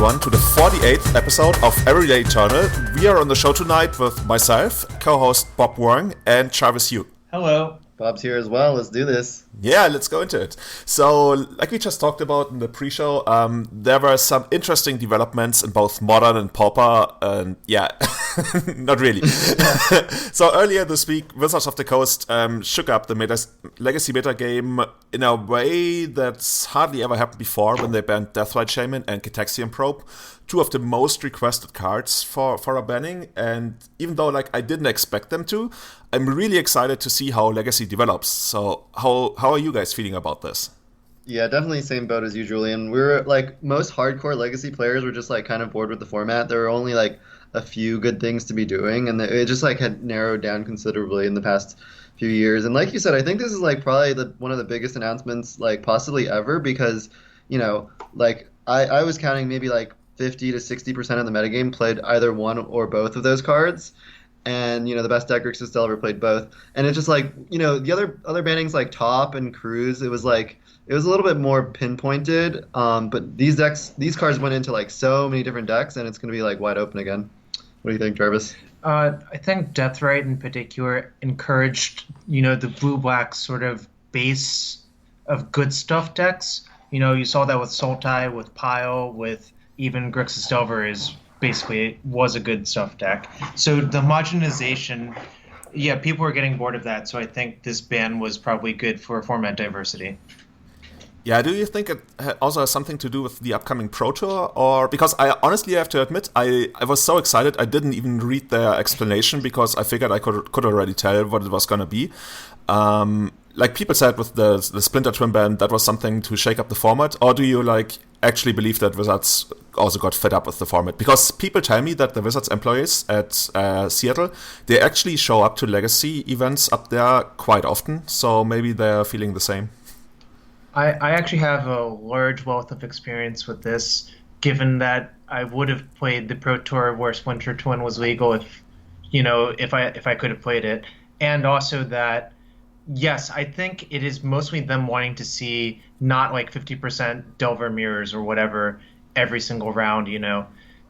everyone, to the 48th episode of Everyday Eternal. We are on the show tonight with myself, co-host Bob Huang, and Jarvis Yu. Hello. Bob's here as well. Let's do this. Yeah, let's go into it. So, like we just talked about in the pre-show, there were some interesting developments in both Modern and Pauper, and yeah, not really. So earlier this week, Wizards of the Coast shook up the legacy meta game in a way that's hardly ever happened before when they banned Deathrite Shaman and Cataxian Probe, two of the most requested cards for a banning. And even though I didn't expect them to, I'm really excited to see how Legacy develops. So how are you guys feeling about this? Yeah, definitely same boat as you, Julian. We're most hardcore Legacy players were just kind of bored with the format. There were only a few good things to be doing, and it just had narrowed down considerably in the past few years. And like you said, I think this is probably one of the biggest announcements possibly ever, because I was counting maybe 50 to 60% of the metagame played either one or both of those cards. And, the best deck Grixis still ever played both. And it's just the other bannings Top and Cruise, it was a little bit more pinpointed. But these cards went into so many different decks, and it's going to be wide open again. What do you think, Jarvis? I think Deathrite in particular encouraged, the blue-black sort of base of good stuff decks. You saw that with Sultai, with Pile, with even Grixis Delver was a good stuff deck. So the homogenization, people were getting bored of that. So I think this ban was probably good for format diversity. Yeah, do you think it also has something to do with the upcoming Pro Tour? Or because I honestly have to admit, I was so excited I didn't even read their explanation because I figured I could already tell what it was going to be. People said with the Splinter Twin ban, that was something to shake up the format. Or do you actually believe that Wizards also got fed up with the format? Because people tell me that the Wizards employees at Seattle, they actually show up to Legacy events up there quite often. So maybe they're feeling the same. I actually have a large wealth of experience with this, given that I would have played the Pro Tour where Splinter Twin was legal if I could have played it. And also that, yes, I think it is mostly them wanting to see not 50% Delver mirrors or whatever every single round,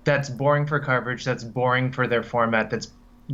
That's boring for coverage, that's boring for their format, that's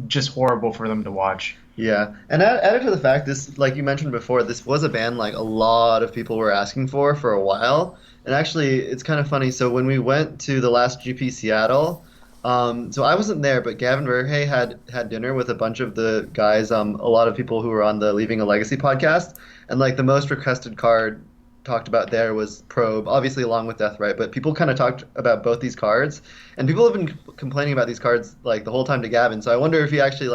just horrible for them to watch. Yeah, and added to the fact, this, you mentioned before, this was a ban a lot of people were asking for a while. And actually, it's kind of funny. So when we went to the last GP Seattle, so I wasn't there, but Gavin Verhey had dinner with a bunch of the guys, a lot of people who were on the Leaving a Legacy podcast. And the most requested card talked about there was Probe, obviously along with Deathrite, but people kind of talked about both these cards. And people have been complaining about these cards the whole time to Gavin. So I wonder if he actually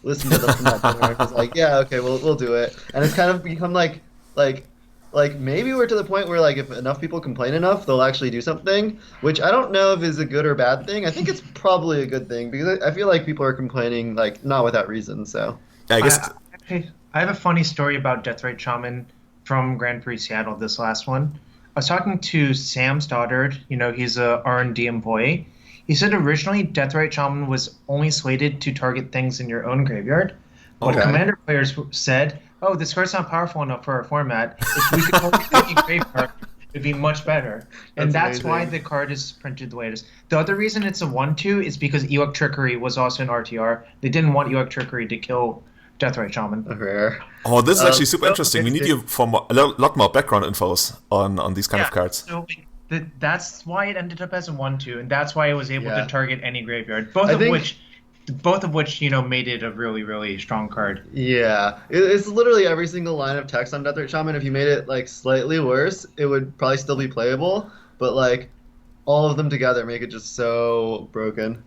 listened to them from that dinner and was yeah, okay, we'll do it. And it's kind of become maybe we're to the point where if enough people complain enough, they'll actually do something, which I don't know if is a good or bad thing. I think it's probably a good thing because I feel people are complaining not without reason. So I guess I have a funny story about Deathrite Shaman from Grand Prix Seattle, this last one. I was talking to Sam Stoddard, he's a R&D employee. He said originally Deathrite Shaman was only slated to target things in your own graveyard. But Commander players said, oh, this card's not powerful enough for our format. If we could only take a graveyard, it'd be much better. And that's why the card is printed the way it is. The other reason it's a 1/2 is because Ewok Trickery was also an RTR. They didn't want Ewok Trickery to kill Deathrite Shaman. Rare. Oh, this is actually super interesting. We need you for a lot more background infos on these kind of cards. So that's why it ended up as a 1/2, and that's why it was able to target any graveyard. Both of which made it a really, really strong card. Yeah, it's literally every single line of text on Deathrite Shaman. If you made it slightly worse, it would probably still be playable. But all of them together make it just so broken.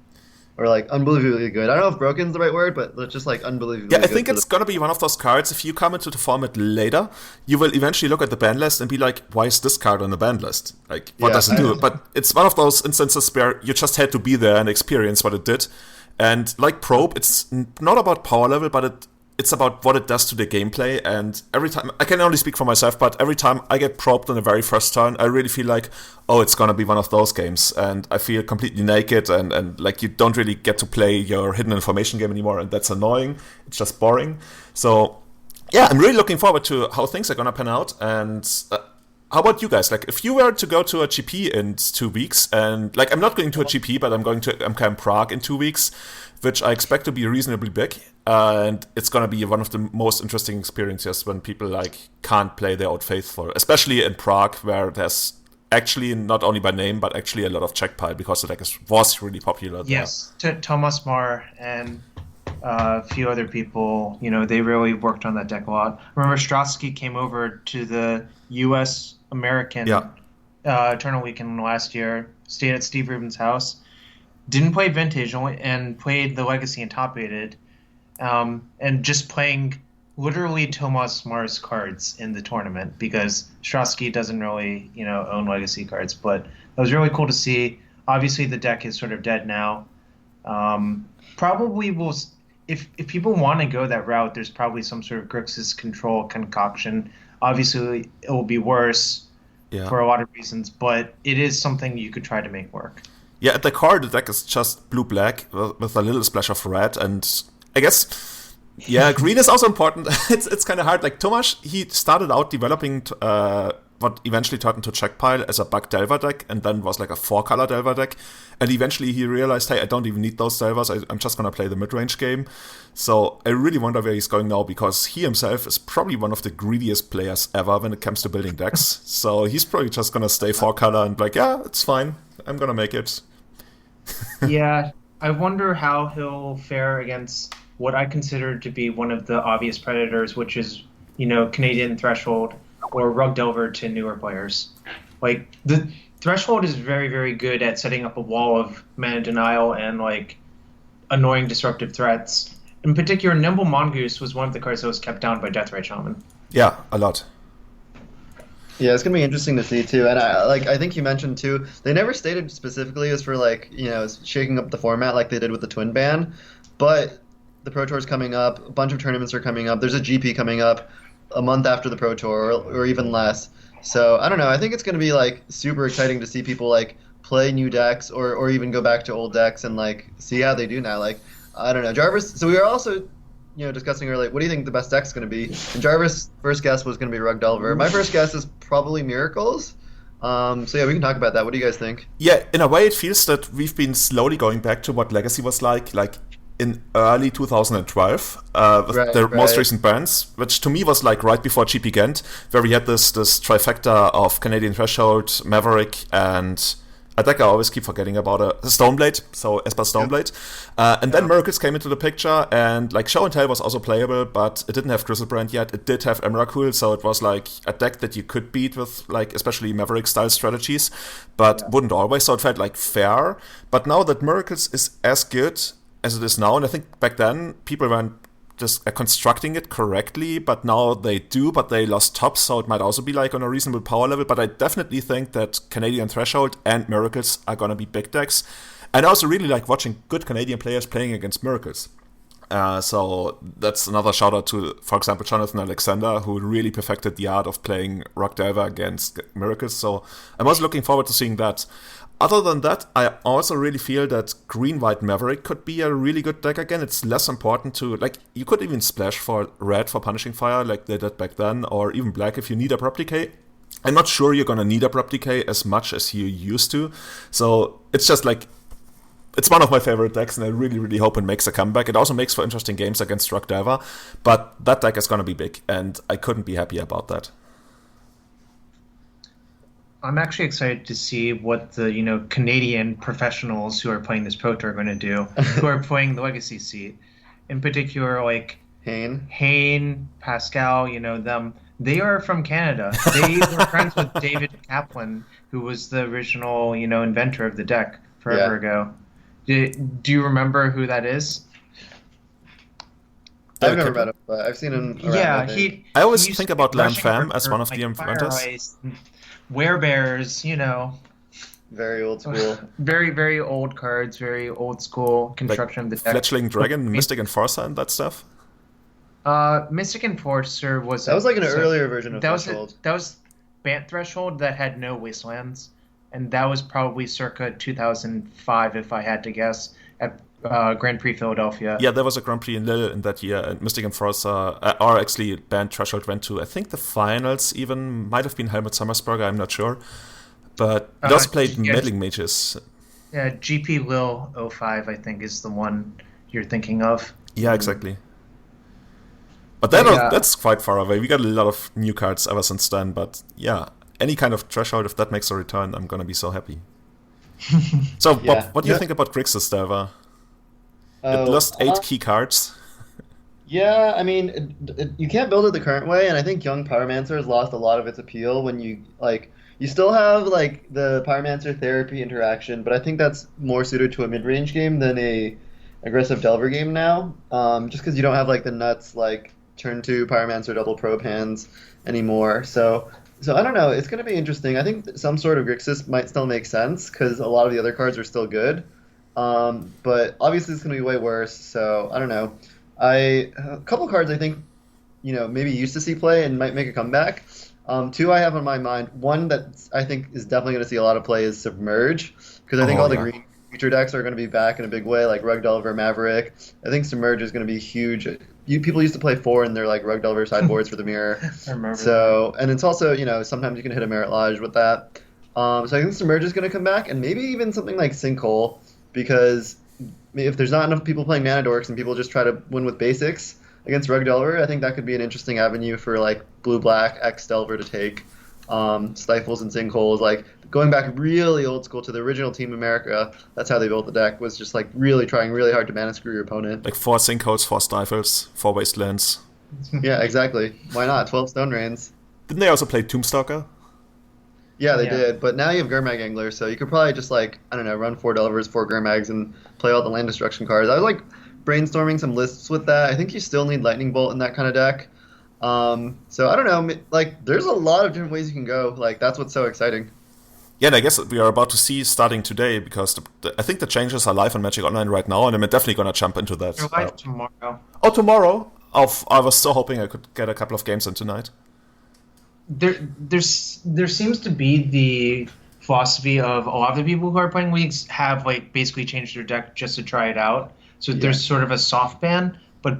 Or unbelievably good. I don't know if broken's the right word, but it's just unbelievably good. Yeah, I think it's gonna be one of those cards. If you come into the format later, you will eventually look at the ban list and be like, "Why is this card on the ban list? What does it do?" But it's one of those instances where you just had to be there and experience what it did. And Probe, it's not about power level, but it's about what it does to the gameplay. And every time, I can only speak for myself, but every time I get probed on the very first turn, I really feel oh, it's gonna be one of those games. And I feel completely naked and you don't really get to play your hidden information game anymore. And that's annoying. It's just boring. So yeah, I'm really looking forward to how things are gonna pan out. And how about you guys? Like, if you were to go to a GP in 2 weeks, and like, I'm not going to a GP, but I'm going to MKM Prague in 2 weeks, which I expect to be reasonably big, and it's gonna be one of the most interesting experiences when people like can't play their old faithful, especially in Prague, where there's actually not only by name but actually a lot of check pile because the deck was really popular. Yes, Thomas Marr and a few other people, they really worked on that deck a lot. Remember, Strosky came over to the U.S. American Eternal Weekend last year, stayed at Steve Rubin's house, didn't play Vintage, and played the Legacy and top-aided, and just playing literally Thomas Marr's cards in the tournament because Strosky doesn't really, own Legacy cards. But it was really cool to see. Obviously, the deck is sort of dead now. Probably will, if people want to go that route, there's probably some sort of Grixis Control concoction. Obviously, it will be worse for a lot of reasons, but it is something you could try to make work. Yeah, at the core, the deck is just blue-black with a little splash of red, and I guess... Yeah, green is also important. It's kind of hard. Like, Tomasz, he started out developing what eventually turned into Checkpile as a bug Delver deck, and then was like a 4-color Delver deck. And eventually he realized, hey, I don't even need those Delvers. I'm just going to play the mid-range game. So I really wonder where he's going now, because he himself is probably one of the greediest players ever when it comes to building decks. So he's probably just going to stay 4-color and like, yeah, it's fine. I'm going to make it. Yeah, I wonder how he'll fare against what I consider to be one of the obvious predators, which is, Canadian Threshold or Rug Delver to newer players. Like, the Threshold is very, very good at setting up a wall of mana denial and, like, annoying disruptive threats. In particular, Nimble Mongoose was one of the cards that was kept down by Deathrite Shaman. Yeah, a lot. Yeah, it's gonna be interesting to see too, and I think you mentioned too. They never stated specifically as for like shaking up the format like they did with the Twin Ban, but the Pro Tour is coming up. A bunch of tournaments are coming up. There's a GP coming up a month after the Pro Tour, or even less. So I don't know. I think it's gonna be like super exciting to see people like play new decks or even go back to old decks and like see how they do now. Like I don't know, Jarvis. So we were also discussing earlier, what do you think the best deck's going to be? And Jarvis' first guess was going to be Rug Delver. My first guess is probably Miracles. So yeah, we can talk about that. What do you guys think? Yeah, in a way it feels that we've been slowly going back to what Legacy was like in early 2012 with the most recent bans, which to me was like right before GP Ghent, where we had this trifecta of Canadian Threshold, Maverick, and a deck I always keep forgetting about, Stoneblade, so Esper Stoneblade. And then Miracles came into the picture, and like Show and Tell was also playable, but it didn't have Griselbrand yet. It did have Emrakul, so it was like a deck that you could beat with like especially Maverick-style strategies, but wouldn't always, so it felt like fair. But now that Miracles is as good as it is now, and I think back then people weren't just constructing it correctly, but now they do, but they lost tops, so it might also be like on a reasonable power level. But I definitely think that Canadian Threshold and Miracles are going to be big decks. And I also really like watching good Canadian players playing against Miracles. So that's another shout out to, for example, Jonathan Alexander, who really perfected the art of playing Rug Delver against Miracles. So I'm also looking forward to seeing that. Other than that, I also really feel that Green-White Maverick could be a really good deck again. It's less important to, like, you could even splash for red for Punishing Fire like they did back then, or even black if you need Abrupt Decay. I'm not sure you're going to need Abrupt Decay as much as you used to. So it's just like, it's one of my favorite decks, and I really, really hope it makes a comeback. It also makes for interesting games against Rug Delver, but that deck is going to be big, and I couldn't be happier about that. I'm actually excited to see what the Canadian professionals who are playing this Pro Tour are going to do, who are playing the Legacy seat. In particular, like Hayne, Pascal, them. They are from Canada. They were friends with David Kaplan, who was the original inventor of the deck forever ago. Do you remember who that is? I've never met him, but I've seen him around. Yeah, I always think about Lam Pham as one of the inventors. Werebears, Very old school. Very, very old cards, very old school construction of the deck. Fletchling Dragon, Mystic Enforcer, and that stuff? Mystic Enforcer was... That was like an earlier version of Threshold. That was Bant Threshold that had no Wastelands, and that was probably circa 2005, if I had to guess, at Grand Prix Philadelphia. Yeah, there was a Grand Prix in Lille in that year, and Mystic Enforcer, or actually Band Threshold went to, I think the finals even, might have been Helmut Sommersberger, I'm not sure. But those played meddling mages. Yeah, GP Lille 05, I think, is the one you're thinking of. Yeah, exactly. But that's quite far away. We got a lot of new cards ever since then, but yeah, any kind of threshold, if that makes a return, I'm gonna be so happy. So, Bob, what do you think about Grixis, Delver? It lost 8 key cards. Yeah, I mean, you can't build it the current way, and I think Young Pyromancer has lost a lot of its appeal when you still have like the Pyromancer therapy interaction, but I think that's more suited to a mid-range game than a aggressive Delver game now. Just because you don't have like the nuts like turn 2 Pyromancer double probe hands anymore. So I don't know. It's going to be interesting. I think some sort of Grixis might still make sense because a lot of the other cards are still good. But obviously it's going to be way worse. So I don't know. A couple cards I think maybe used to see play and might make a comeback. 2 I have on my mind. One that I think is definitely going to see a lot of play is Submerge, because I think all the green creature decks are going to be back in a big way, like Rug Delver, Maverick. I think Submerge is going to be huge. People used to play 4 in their like Rug Delver sideboards for the mirror. I remember. So, and it's also sometimes you can hit a Merit Lodge with that. So I think Submerge is going to come back, and maybe even something like Sinkhole, because if there's not enough people playing Mana Dorks and people just try to win with basics against Rug Delver, I think that could be an interesting avenue for like blue-black X Delver to take. Stifles and Sinkholes, like going back really old school to the original Team America, that's how they built the deck, was just like really trying really hard to mana screw your opponent. Like 4 Sinkholes, 4 Stifles, 4 Wastelands. Yeah, exactly. Why not? 12 Stone Rains. Didn't they also play Tombstalker? Yeah, they did, but now you have Gurmag Angler, so you could probably just like, I don't know, run 4 Delvers, 4 Gurmags, and play all the land destruction cards. I was like brainstorming some lists with that. I think you still need Lightning Bolt in that kind of deck. So I don't know, like there's a lot of different ways you can go. Like that's what's so exciting. Yeah, and I guess we are about to see starting today, because I think the changes are live on Magic Online right now, and I'm definitely going to jump into that. They're live tomorrow. Oh, tomorrow? I was so hoping I could get a couple of games in tonight. There seems to be the philosophy of a lot of the people who are playing Leagues have like basically changed their deck just to try it out. So there's sort of a soft ban, but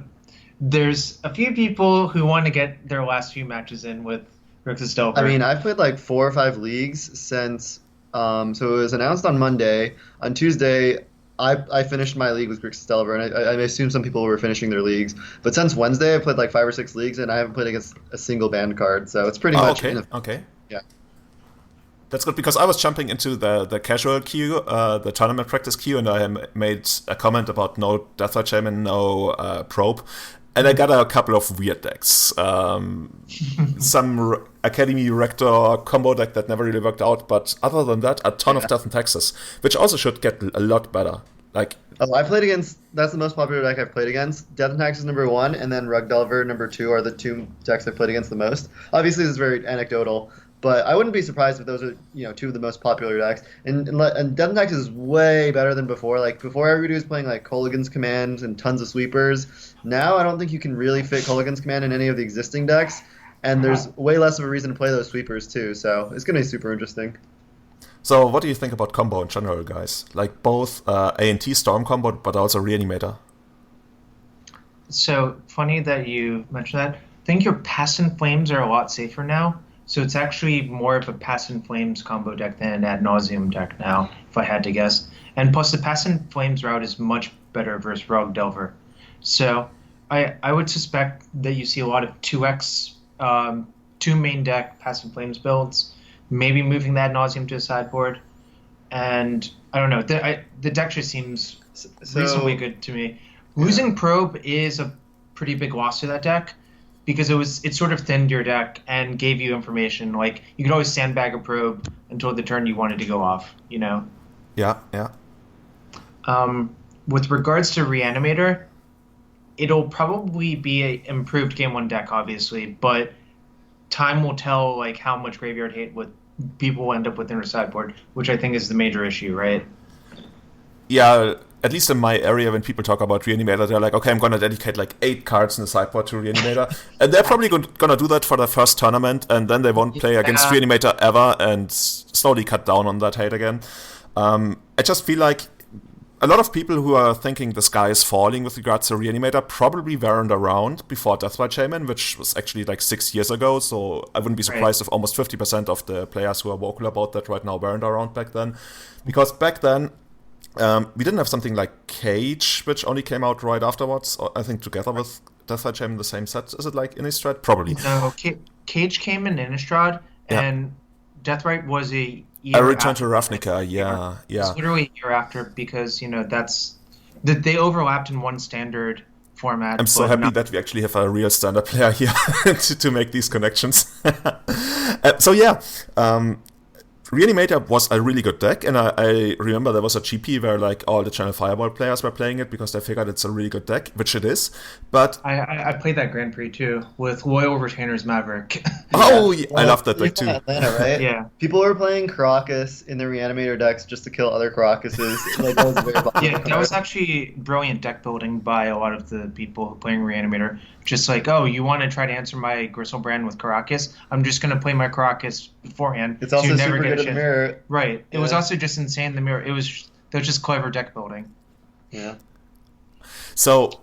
there's a few people who want to get their last few matches in with Grixis Delver. I mean, I've played like 4 or 5 leagues since. So it was announced on Monday. On Tuesday, I finished my league with Grixis Delver, and I assume some people were finishing their leagues. But since Wednesday, I played like 5 or 6 leagues, and I haven't played against a single banned card. So it's pretty much. Okay. Yeah. That's good, because I was jumping into the casual queue, the tournament practice queue, and I made a comment about no Death Shaman, no Probe. And I got a couple of weird decks. Some Academy Rector combo deck that never really worked out, but other than that, a ton of Death and Taxes, which also should get a lot better. Like, I played against, that's the most popular deck I've played against. Death and Taxes number 1, and then Rug Delver number 2 are the 2 decks I've played against the most. Obviously, this is very anecdotal, but I wouldn't be surprised if those are 2 of the most popular decks. And Death and Taxes is way better than before. Like before, everybody was playing like Kolaghan's Command and tons of sweepers. Now I don't think you can really fit Kolaghan's Command in any of the existing decks, and there's way less of a reason to play those sweepers too. So it's gonna be super interesting. So what do you think about combo in general, guys? Like both A&T Storm combo, but also Reanimator. So funny that you mentioned that. I think your Past in Flames are a lot safer now. So it's actually more of a Past in Flames combo deck than an Ad Nauseam deck now, if I had to guess. And plus the Past in Flames route is much better versus Rug Delver. So I would suspect that you see a lot of 2x, 2 main deck Past in Flames builds, maybe moving the Ad Nauseam to a sideboard. And I don't know, the deck just seems reasonably good to me. Losing Probe is a pretty big loss to that deck, because it sort of thinned your deck and gave you information. Like, you could always sandbag a Probe until the turn you wanted to go off, Yeah. With regards to Reanimator, it'll probably be an improved Game 1 deck, obviously, but time will tell like how much graveyard hate people will end up with in their sideboard, which I think is the major issue, right? Yeah, at least in my area, when people talk about Reanimator, they're like, okay, I'm going to dedicate like 8 cards in the sideboard to Reanimator. And they're probably going to do that for the first tournament, and then they won't play against Reanimator ever and slowly cut down on that hate again. I just feel like a lot of people who are thinking the sky is falling with regards to Reanimator probably weren't around before Deathbite Shaman, which was actually like 6 years ago. So I wouldn't be surprised if almost 50% of the players who are vocal about that right now weren't around back then. Because back then, we didn't have something like Cage, which only came out right afterwards, or I think together with Deathbite Shaman in the same set. Is it like Innistrad? Probably. No, Cage came in Innistrad, and Deathrite was a year I returned to after. Ravnica, yeah. It's literally a year after, because they overlapped in one standard format. I'm so happy that we actually have a real standard player here to make these connections. Reanimator was a really good deck, and I remember there was a GP where like all the Channel Fireball players were playing it because they figured it's a really good deck, which it is. But I played that Grand Prix too with Loyal Retainers Maverick. I love that deck too. Atlanta, right? Yeah. People were playing Caracas in the Reanimator decks just to kill other Caracases. Like, that was very Yeah, that was actually brilliant deck building by a lot of the people playing Reanimator. Just like, oh, you want to try to answer my Gristlebrand with Caracas? I'm just going to play my Caracas beforehand. It's also you never super get a good in the chance. mirror. Right. It Yeah. was also just insane in the mirror. That was just clever deck building. Yeah. So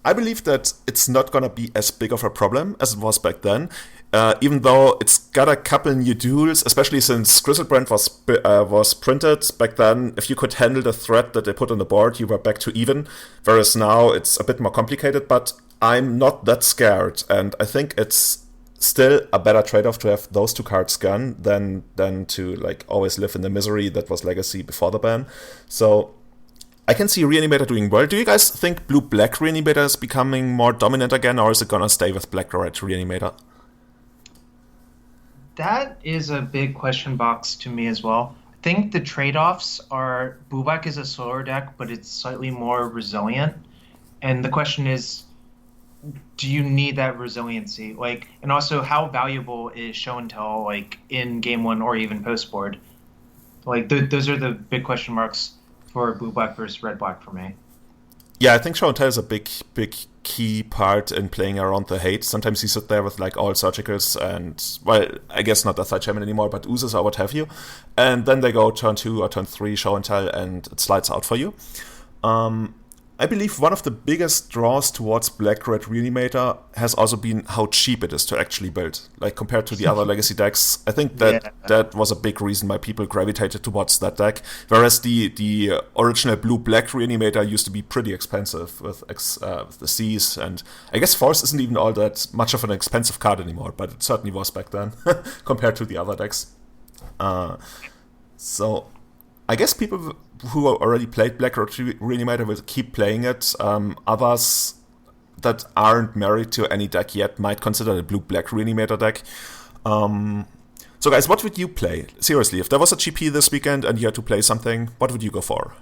I believe that it's not going to be as big of a problem as it was back then, even though it's got a couple new duels, especially since Griselbrand was printed back then. If you could handle the threat that they put on the board, you were back to even, whereas now it's a bit more complicated, but I'm not that scared, and I think it's still a better trade-off to have those two cards gone than to like always live in the misery that was Legacy before the ban. So I can see Reanimator doing well. Do you guys think blue-black Reanimator is becoming more dominant again, or is it gonna stay with black-red Reanimator? That is a big question box to me as well. I think the trade-offs are Bubak is a slower deck, but it's slightly more resilient. And the question is, do you need that resiliency? Like, and also, how valuable is show and tell, like in game one or even post board? Like, those are the big question marks for blue black versus red black for me. Yeah, I think show and tell is a big key part in playing around the hate. Sometimes you sit there with like all surgicals and, well, I guess not Deathlight Shaman anymore, but oozes or what have you. And then they go turn 2 or turn 3, show and tell, and it slides out for you. I believe one of the biggest draws towards Black-Red Reanimator has also been how cheap it is to actually build. Like, compared to the other Legacy decks, I think that was a big reason why people gravitated towards that deck. Whereas the original Blue-Black Reanimator used to be pretty expensive with the Seas, and I guess Force isn't even all that much of an expensive card anymore, but it certainly was back then, compared to the other decks. So I guess people who already played Black Reanimator will keep playing it. Others that aren't married to any deck yet might consider the Blue-Black Reanimator deck. So guys, what would you play? Seriously, if there was a GP this weekend and you had to play something, what would you go for?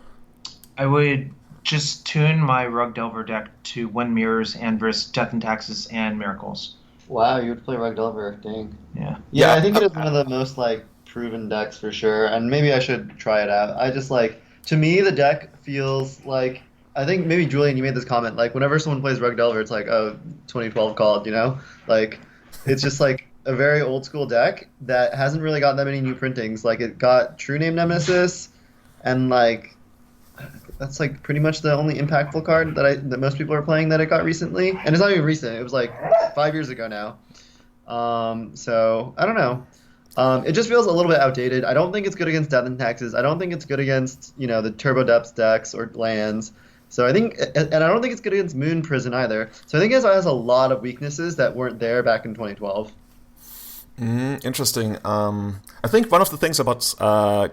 I would just tune my Rug Delver deck to win mirrors and versus Death and Taxes and Miracles. Wow, you would play Rug Delver, dang. Yeah, I think it is one of the most like proven decks for sure, and maybe I should try it out. I just like, to me the deck feels like, I think maybe Julian, you made this comment, like whenever someone plays Rug Delver, it's like, oh, 2012 called, you know? Like, it's just like a very old school deck that hasn't really got that many new printings. Like, it got True Name Nemesis, and like that's like pretty much the only impactful card that most people are playing that it got recently, and it's not even recent. It was like 5 years ago now. So I don't know. It just feels a little bit outdated. I don't think it's good against Death and Taxes. I don't think it's good against, the Turbo Depths decks or lands. So I think, and I don't think it's good against Moon Prison either. So I think it has a lot of weaknesses that weren't there back in 2012. Interesting. I think one of the things about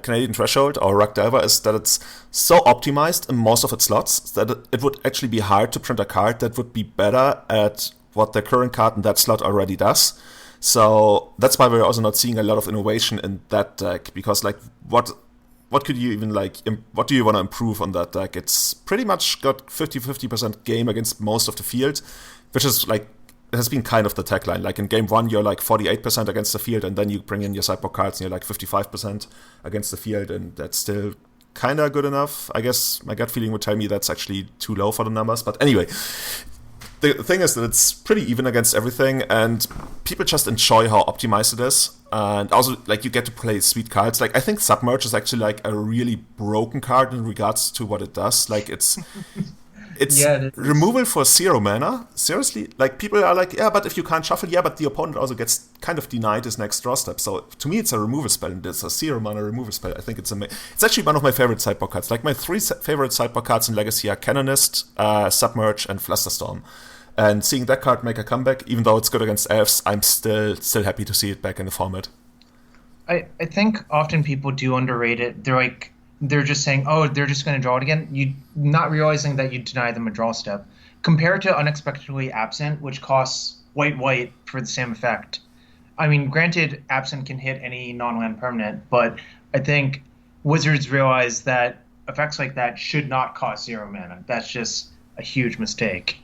Canadian Threshold or Rug Delver is that it's so optimized in most of its slots that it would actually be hard to print a card that would be better at what the current card in that slot already does. So that's why we're also not seeing a lot of innovation in that deck, because like what could you even what do you want to improve on that deck? It's pretty much got 50% game against most of the field, which is like, it has been kind of the tagline. Like in game 1 you're like 48% against the field, and then you bring in your sideboard cards and you're like 55% against the field, and that's still kind of good enough. I guess my gut feeling would tell me that's actually too low for the numbers, but anyway. The thing is that it's pretty even against everything, and people just enjoy how optimized it is. And also, like, you get to play sweet cards. Like, I think Submerge is actually, like, a really broken card in regards to what it does. Like, it's removal for 0 mana. Seriously? Like, people are like, yeah, but if you can't shuffle, yeah, but the opponent also gets kind of denied his next draw step. So, to me, it's a removal spell, and it's a 0 mana removal spell. I think it's it's actually one of my favorite sideboard cards. Like, my 3 favorite sideboard cards in Legacy are Canonist, Submerge, and Flusterstorm. And seeing that card make a comeback, even though it's good against Elves, I'm still happy to see it back in the format. I think often people do underrate it. They're just saying, oh, they're just going to draw it again. You not realizing that you deny them a draw step. Compared to Unexpectedly Absent, which costs white for the same effect. I mean, granted, Absent can hit any non-land permanent, but I think Wizards realize that effects like that should not cost 0 mana. That's just a huge mistake.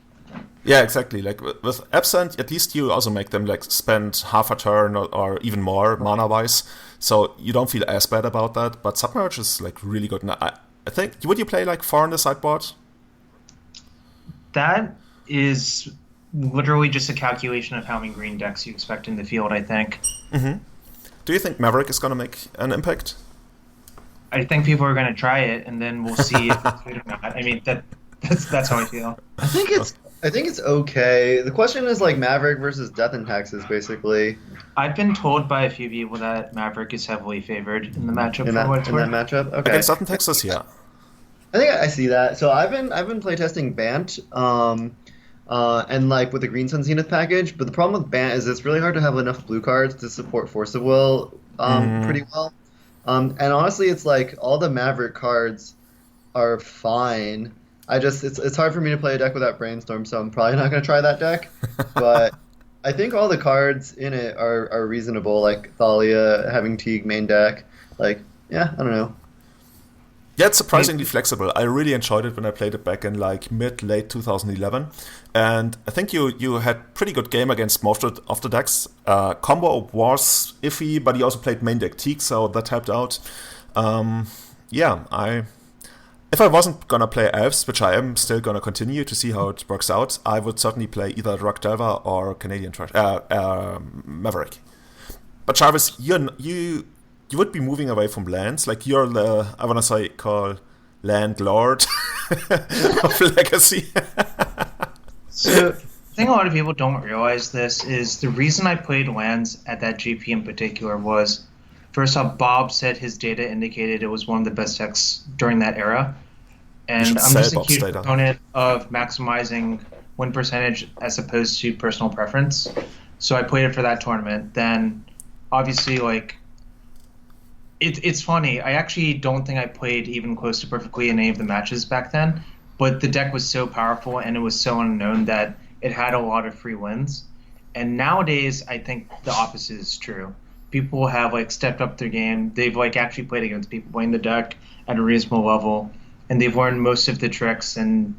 Yeah, exactly. Like with Absent, at least you also make them like spend half a turn or even more mana-wise, so you don't feel as bad about that. But Submerge is like really good. And I think, would you play like 4 on the sideboard? That is literally just a calculation of how many green decks you expect in the field, I think. Mm-hmm. Do you think Maverick is going to make an impact? I think people are going to try it, and then we'll see if it's good or not. I mean, that's how I feel. I think it's okay. The question is like Maverick versus Death and Taxes, basically. I've been told by a few people that Maverick is heavily favored in the matchup. In that matchup, okay. Against Death and Taxes, yeah. I think I see that. So I've been playtesting Bant, and like with the Green Sun Zenith package. But the problem with Bant is it's really hard to have enough blue cards to support Force of Will pretty well. And honestly, it's like all the Maverick cards are fine. It's hard for me to play a deck without Brainstorm, so I'm probably not going to try that deck. But I think all the cards in it are reasonable, like Thalia, having Teague main deck. Like, yeah, I don't know. Yeah, it's surprisingly flexible. I really enjoyed it when I played it back in like late 2011. And I think you had pretty good game against most of the decks. Combo was iffy, but he also played main deck Teague, so that helped out. If I wasn't going to play Elves, which I am still going to continue to see how it works out, I would certainly play either Rock Delver or Canadian Maverick. But Jarvis, you would be moving away from lands. Like, you're the, I want to say, landlord of Legacy. So, the thing a lot of people don't realize this is the reason I played lands at that GP in particular was, first off, Bob said his data indicated it was one of the best decks during that era. And I'm just a huge proponent of maximizing win percentage as opposed to personal preference. So I played it for that tournament. Then, obviously, like, it's funny. I actually don't think I played even close to perfectly in any of the matches back then. But the deck was so powerful and it was so unknown that it had a lot of free wins. And nowadays, I think the opposite is true. People have like stepped up their game. They've like actually played against people playing the deck at a reasonable level, and they've learned most of the tricks and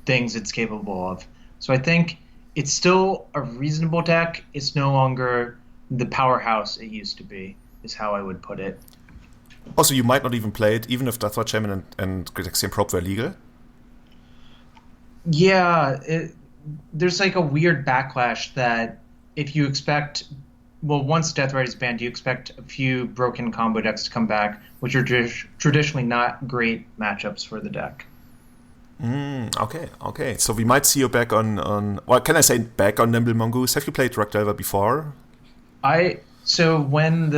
things it's capable of. So I think it's still a reasonable deck. It's no longer the powerhouse it used to be, is how I would put it. Also, you might not even play it, even if Deathwatch Shaman and Grixis Prop were legal. Yeah, there's like a weird backlash that if you expect. Well, once Deathrite is banned, you expect a few broken combo decks to come back, which are traditionally not great matchups for the deck. Okay. So we might see you back on well, can I say back on Nimble Mongoose? Have you played Rock Delver before? So when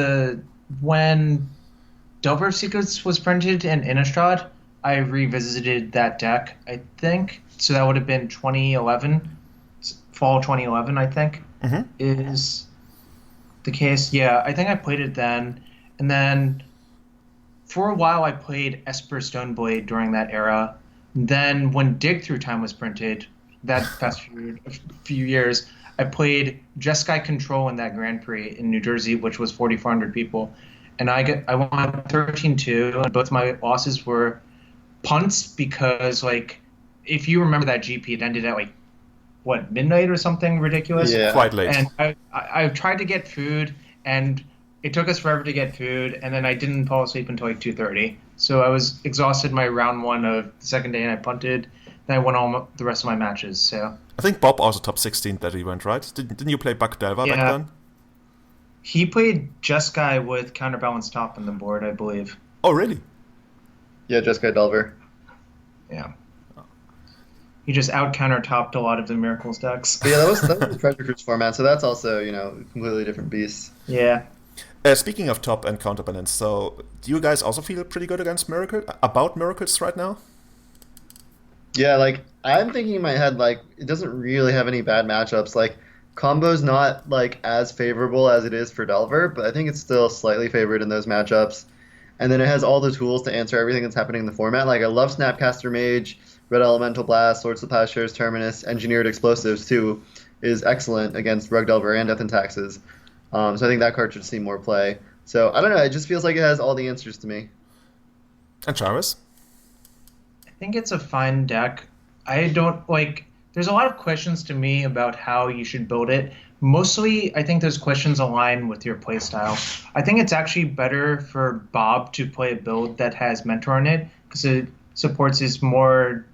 Delver of Secrets was printed in Innistrad, I revisited that deck, I think. So that would have been 2011, fall 2011, I think, is the case. Yeah, I think I played it then. And then for a while I played Esper Stoneblade during that era. Then when Dig Through Time was printed, that past few years, I played Jeskai Control in that Grand Prix in New Jersey, which was 4,400 people. And I won 13-2, and both my losses were punts because, like, if you remember that GP, it ended at, like, what, midnight or something ridiculous? Yeah, quite late. And I tried to get food, and it took us forever to get food, and then I didn't fall asleep until, like, 2:30. So I was exhausted my round one of the second day, and I punted. Then I won all the rest of my matches, so... I think Bob also top 16 that he went, right? Didn't you play Buck Delver back then? He played Jeskai with Counterbalance Top on the board, I believe. Oh, really? Yeah, Jeskai Delver. Yeah. He just out-counter-topped a lot of the Miracles decks. But yeah, that was the Treasure Cruise format, so that's also, completely different beast. Yeah. Speaking of top and counterbalance, so do you guys also feel pretty good about Miracles right now? Yeah, like, I'm thinking in my head, like, it doesn't really have any bad matchups. Like, combo's not, like, as favorable as it is for Delver, but I think it's still slightly favored in those matchups. And then it has all the tools to answer everything that's happening in the format. Like, I love Snapcaster Mage, Red Elemental Blast, Swords of Plowshares, Terminus, Engineered Explosives, too, is excellent against Rug Delver and Death and Taxes. So I think that card should see more play. So, I don't know, it just feels like it has all the answers to me. And Jarvis? I think it's a fine deck. I don't, there's a lot of questions to me about how you should build it. Mostly, I think those questions align with your playstyle. I think it's actually better for Bob to play a build that has Mentor in it, because it supports his more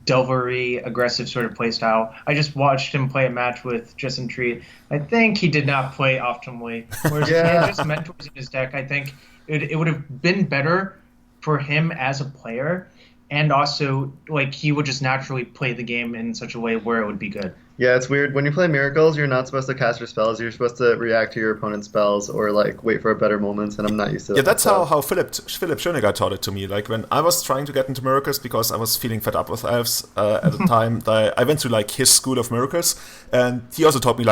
Delvery, aggressive sort of playstyle. I just watched him play a match with Justin Treat. I think he did not play optimally. Whereas if he had just Mentors in his deck, I think it would have been better for him as a player. And also, he would just naturally play the game in such a way where it would be good. Yeah, it's weird. When you play Miracles, you're not supposed to cast your spells. You're supposed to react to your opponent's spells or, wait for a better moment, and I'm not used to that. Yeah, that's how Philip Schoeniger taught it to me. Like, when I was trying to get into Miracles because I was feeling fed up with Elves at the time, I went to, his school of Miracles, and he also taught me,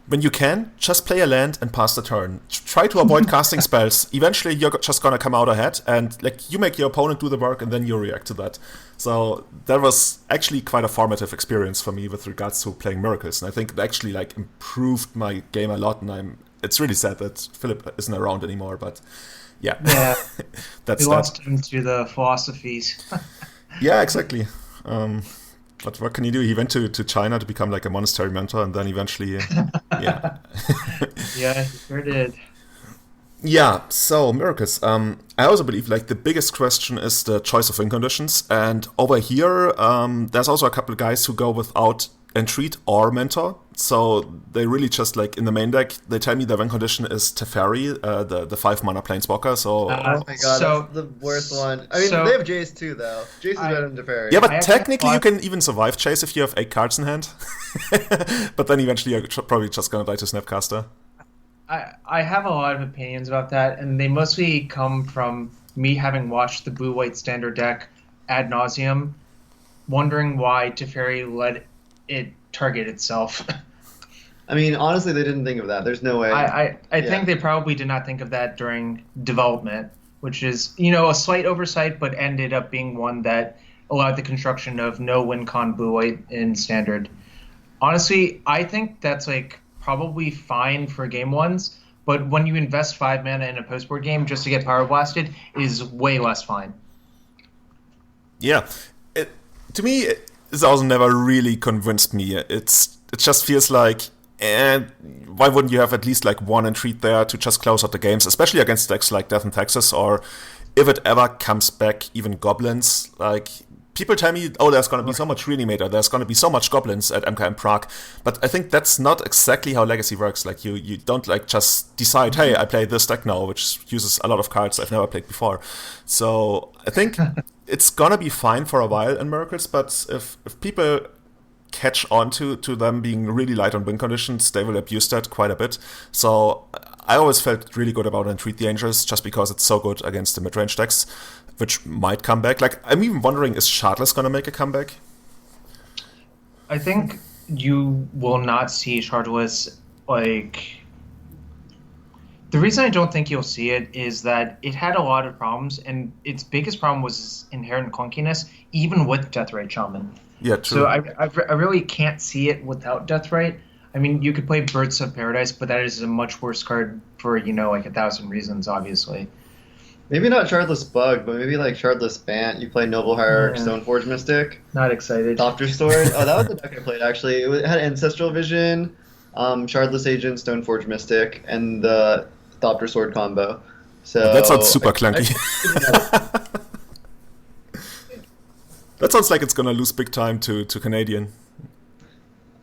when you can, just play a land and pass the turn. Try to avoid casting spells. Eventually, you're just gonna come out ahead, and you make your opponent do the work, and then you react to that. So that was actually quite a formative experience for me with regards to playing Miracles, and I think it actually improved my game a lot. And it's really sad that Philip isn't around anymore, but yeah, we lost him to the philosophies. Yeah, exactly. But what can you do? He went to China to become a monastery mentor, and then eventually, yeah. Yeah, he sure did. Yeah, so Miracles. I also believe the biggest question is the choice of win conditions, and over here, there's also a couple of guys who go without Entreat or Mentor. So they really just in the main deck, they tell me the win condition is Teferi, the 5 mana planeswalker. So oh my god, that's the worst one. I mean, they have Jace too, though. Jace is better than Teferi. Yeah, but technically you can even survive Chase if you have 8 cards in hand. But then eventually you're probably just gonna die to Snapcaster. I have a lot of opinions about that, and they mostly come from me having watched the blue-white standard deck ad nauseum, wondering why Teferi let it target itself. I mean, honestly, they didn't think of that. There's no way. I think they probably did not think of that during development, which is, a slight oversight, but ended up being one that allowed the construction of no win-con blue-white in standard. Honestly, I think that's probably fine for game ones, but when you invest 5 mana in a post-board game just to get power blasted is way less fine. Yeah, to me, it's also never really convinced me. It just feels and why wouldn't you have at least one Entreat there to just close out the games, especially against decks like Death and Taxes, or if it ever comes back, even Goblins. People tell me, there's going to be so much Reanimator, there's going to be so much Goblins at MKM Prague, but I think that's not exactly how Legacy works. You don't just decide, hey, I play this deck now, which uses a lot of cards I've never played before. So I think it's going to be fine for a while in Miracles, but if people catch on to them being really light on win conditions, they will abuse that quite a bit. So I always felt really good about Entreat the Angels just because it's so good against the mid-range decks, which might come back. I'm even wondering, is Shardless going to make a comeback? I think you will not see Shardless, The reason I don't think you'll see it is that it had a lot of problems, and its biggest problem was its inherent clunkiness, even with Deathrite Shaman. Yeah, true. So I really can't see it without Deathrite. I mean, you could play Birds of Paradise, but that is a much worse card for, 1,000 reasons, obviously. Maybe not Shardless Bug, but maybe Shardless Bant. You play Noble Hierarch, Stoneforge Mystic. Not excited. Thopter Sword. Oh, that was the deck I played, actually. It had Ancestral Vision, Shardless Agent, Stoneforge Mystic, and the Thopter Sword combo. So that sounds super clunky. That sounds like it's gonna lose big time to Canadian.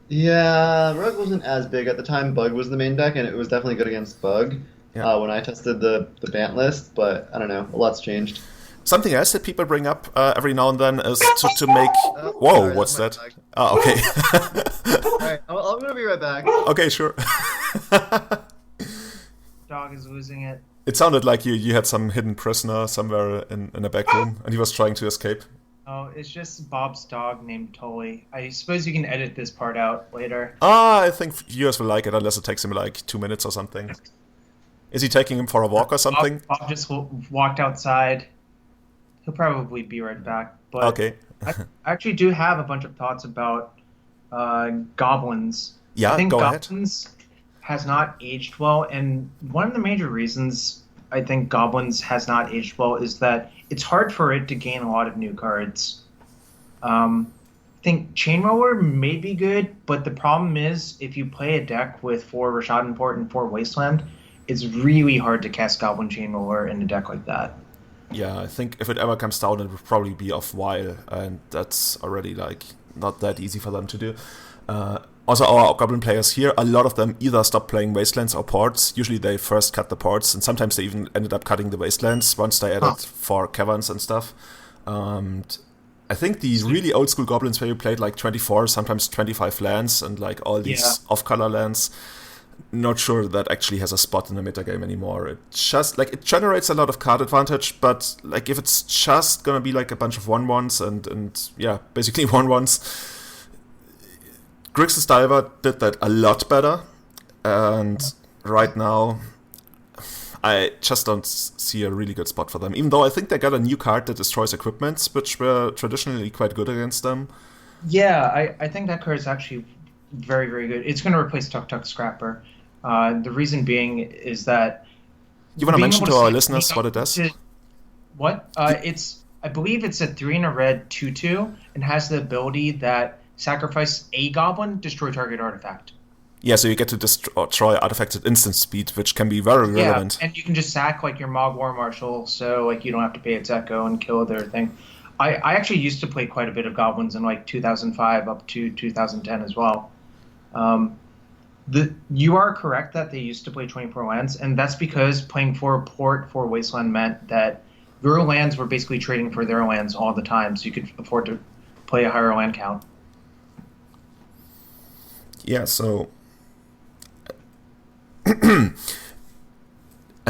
Yeah, Rogue wasn't as big at the time. Bug was the main deck, and it was definitely good against Bug Yeah. when I tested the Bant list. But I don't know, a lot's changed. Something else that people bring up every now and then is to make. Oh, Whoa, sorry, what's that's that? my dog. Oh, okay. All right, I'm gonna be right back. Okay, sure. Dog is losing it. It sounded like you had some hidden prisoner somewhere in a back room, and he was trying to escape. Oh, it's just Bob's dog named Tully. I suppose you can edit this part out later. I think viewers will like it, unless it takes him like 2 minutes or something. Is he taking him for a walk or something? Bob just walked outside. He'll probably be right back. But Okay. I actually do have a bunch of thoughts about Goblins. Yeah, I think go ahead. Goblins has not aged well, and one of the major reasons I think Goblins has not aged well is that it's hard for it to gain a lot of new cards. I think Chain Roller may be good, but the problem is if you play a deck with 4 Rashad Port and 4 Wasteland, it's really hard to cast Goblin Chain Roller in a deck like that. Yeah, I think if it ever comes down, it will probably be off while, and that's already like not that easy for them to do. Also, our Goblin players here, a lot of them either stopped playing Wastelands or Ports. Usually they first cut the Ports, and sometimes they even ended up cutting the Wastelands once they added 4 Caverns and stuff. And I think the really old school Goblins where you played like 24, sometimes 25 lands, and like all these off-color lands, not sure that actually has a spot in the metagame anymore. It just like it generates a lot of card advantage, but like if it's just gonna be like a bunch of 1/1s and yeah, basically 1/1s. Grixis Diver did that a lot better, and right now I just don't see a really good spot for them. Even though I think they got a new card that destroys equipments, which were traditionally quite good against them. Yeah, I think that card is actually very, very good. It's going to replace Tuk Tuk Scrapper. The reason being is that you want to mention to our listeners what it does? What? I believe it's a 3 and a red 2/2 and has the ability that sacrifice a goblin, destroy target artifact. Yeah, so you get to destroy artifacts at instant speed, which can be very relevant. Yeah, and you can just sack like your Mog War Marshal, so like you don't have to pay its echo and kill their thing. I actually used to play quite a bit of goblins in like 2005 up to 2010 as well. You are correct that they used to play 24 lands, and that's because playing 4 Port, 4 Wasteland meant that your lands were basically trading for their lands all the time, so you could afford to play a higher land count. Yeah, so I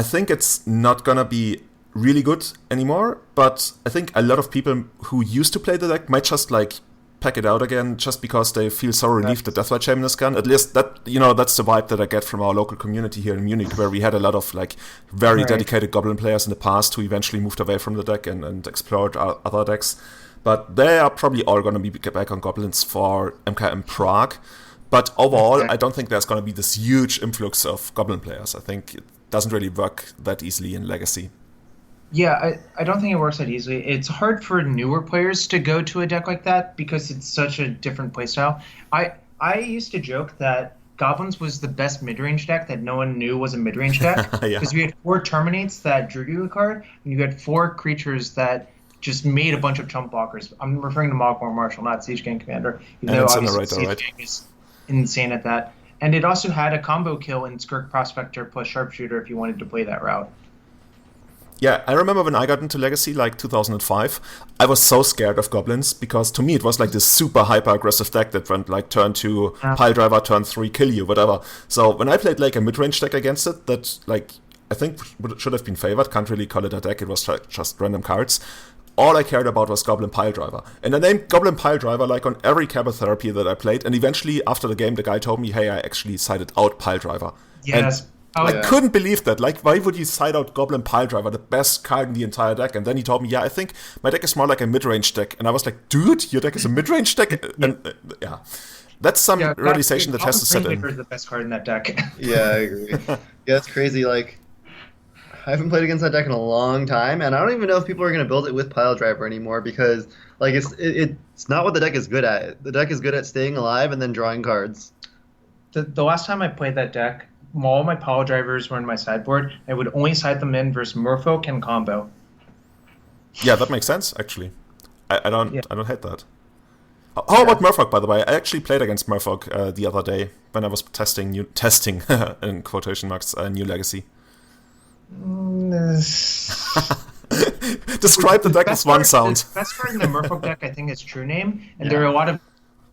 think it's not gonna be really good anymore, but I think a lot of people who used to play the deck might just like pack it out again just because they feel so relieved that Deathrite Shaman is gone. At least that, that's the vibe that I get from our local community here in Munich, where we had a lot of like very dedicated Goblin players in the past who eventually moved away from the deck and explored other decks. But they are probably all going to be back on Goblins for MKM Prague. But overall, I don't think there's going to be this huge influx of Goblin players. I think it doesn't really work that easily in Legacy. Yeah, I don't think it works that easily. It's hard for newer players to go to a deck like that because it's such a different playstyle. I used to joke that Goblins was the best mid-range deck that no one knew was a mid-range deck. Because we had 4 Terminates that drew you a card, and you had 4 creatures that just made a bunch of chump blockers. I'm referring to Mogwar Marshal, not Siege Gang Commander. Even though obviously Siege Gang is insane at that. And it also had a combo kill in Skirk Prospector plus Sharpshooter if you wanted to play that route. Yeah, I remember when I got into Legacy, like 2005, I was so scared of Goblins, because to me it was like this super hyper-aggressive deck that went like turn 2, pile driver, turn 3, kill you, whatever. So when I played like a mid-range deck against it, that like I think should have been favored, can't really call it a deck, it was just random cards. All I cared about was Goblin Pile Driver. And I named Goblin Pile Driver like on every Cabal Therapy that I played, and eventually after the game the guy told me, hey, I actually sided out Pile Driver. Yes. I couldn't believe that. Like, why would you side out Goblin Pile Driver, the best card in the entire deck? And then he told me, yeah, I think my deck is more like a mid-range deck. And I was like, dude, your deck is a mid-range deck? And that's some realization that has to set in. Is the best card in that deck. Yeah, I agree. Yeah, it's crazy. Like, I haven't played against that deck in a long time, and I don't even know if people are going to build it with Pile Driver anymore, because like it's not what the deck is good at. The deck is good at staying alive and then drawing cards. The last time I played that deck, all my Pile Drivers were in my sideboard. I would only side them in versus Merfolk and combo. Yeah, that makes sense, actually. I don't hate that. How about Merfolk, by the way? I actually played against Merfolk the other day when I was testing in quotation marks new legacy. Describe the deck as one sound. The best card in the Merfolk deck, I think, is True Name, and there are a lot of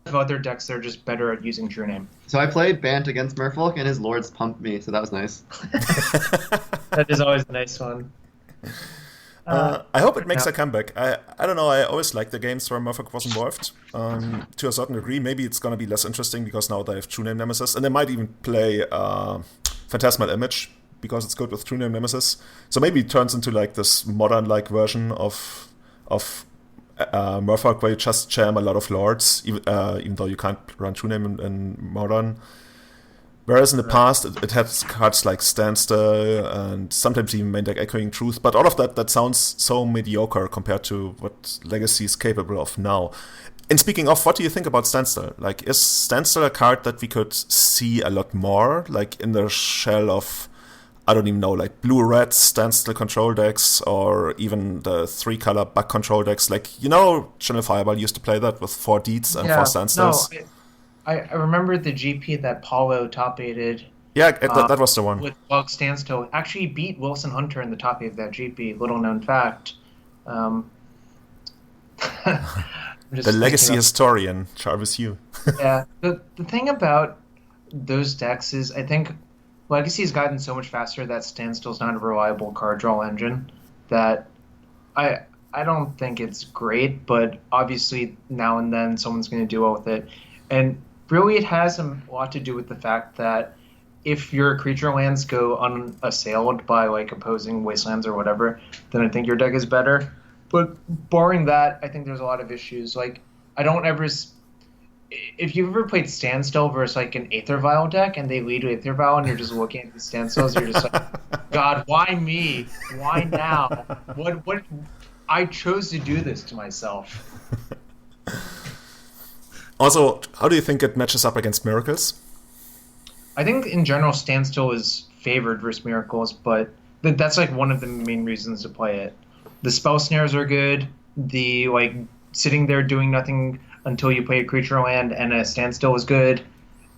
other decks that are just better at using True Name. So I played Bant against Merfolk, and his Lords pumped me, so that was nice. That is always a nice one. I hope it makes a comeback. I don't know, I always liked the games where Maverick was involved. To a certain degree, maybe it's going to be less interesting because now they have True Name Nemesis, and they might even play Phantasmal Image because it's good with True Name Nemesis. So maybe it turns into like this modern-like version of Merfolk where you just jam a lot of Lords, even though you can't run True Name in Modern. Whereas in the past, it had cards like Standstill and sometimes even main deck Echoing Truth, but all of that sounds so mediocre compared to what Legacy is capable of now. And speaking of, what do you think about Standstill? Like, is Standstill a card that we could see a lot more, like in the shell of, I don't even know, like blue-red Standstill control decks, or even the 3-color bug control decks? Like, Channel Fireball used to play that with 4 Deeds and 4 Standstills. No, I remember the GP that Paulo top-8'd. Yeah, that was the one. With Bug Standstill. Actually beat Wilson Hunter in the top 8 of that GP. Little known fact. The legacy historian, Jarvis Yu. Yeah. The thing about those decks is I think Legacy has gotten so much faster that Standstill's not a reliable card draw engine that I don't think it's great, but obviously now and then someone's going to do well with it. And really, it has a lot to do with the fact that if your creature lands go unassailed by like opposing wastelands or whatever, then I think your deck is better. But barring that, I think there's a lot of issues. Like, I don't ever. If you've ever played Standstill versus like an Aether Vial deck and they lead with Aether Vial and you're just looking at the Standstills, you're just like, God, why me? Why now? What? I chose to do this to myself. Also, how do you think it matches up against Miracles? I think in general Standstill is favored versus Miracles, but that's like one of the main reasons to play it. The spell snares are good. The like sitting there doing nothing until you play a creature land and a Standstill is good.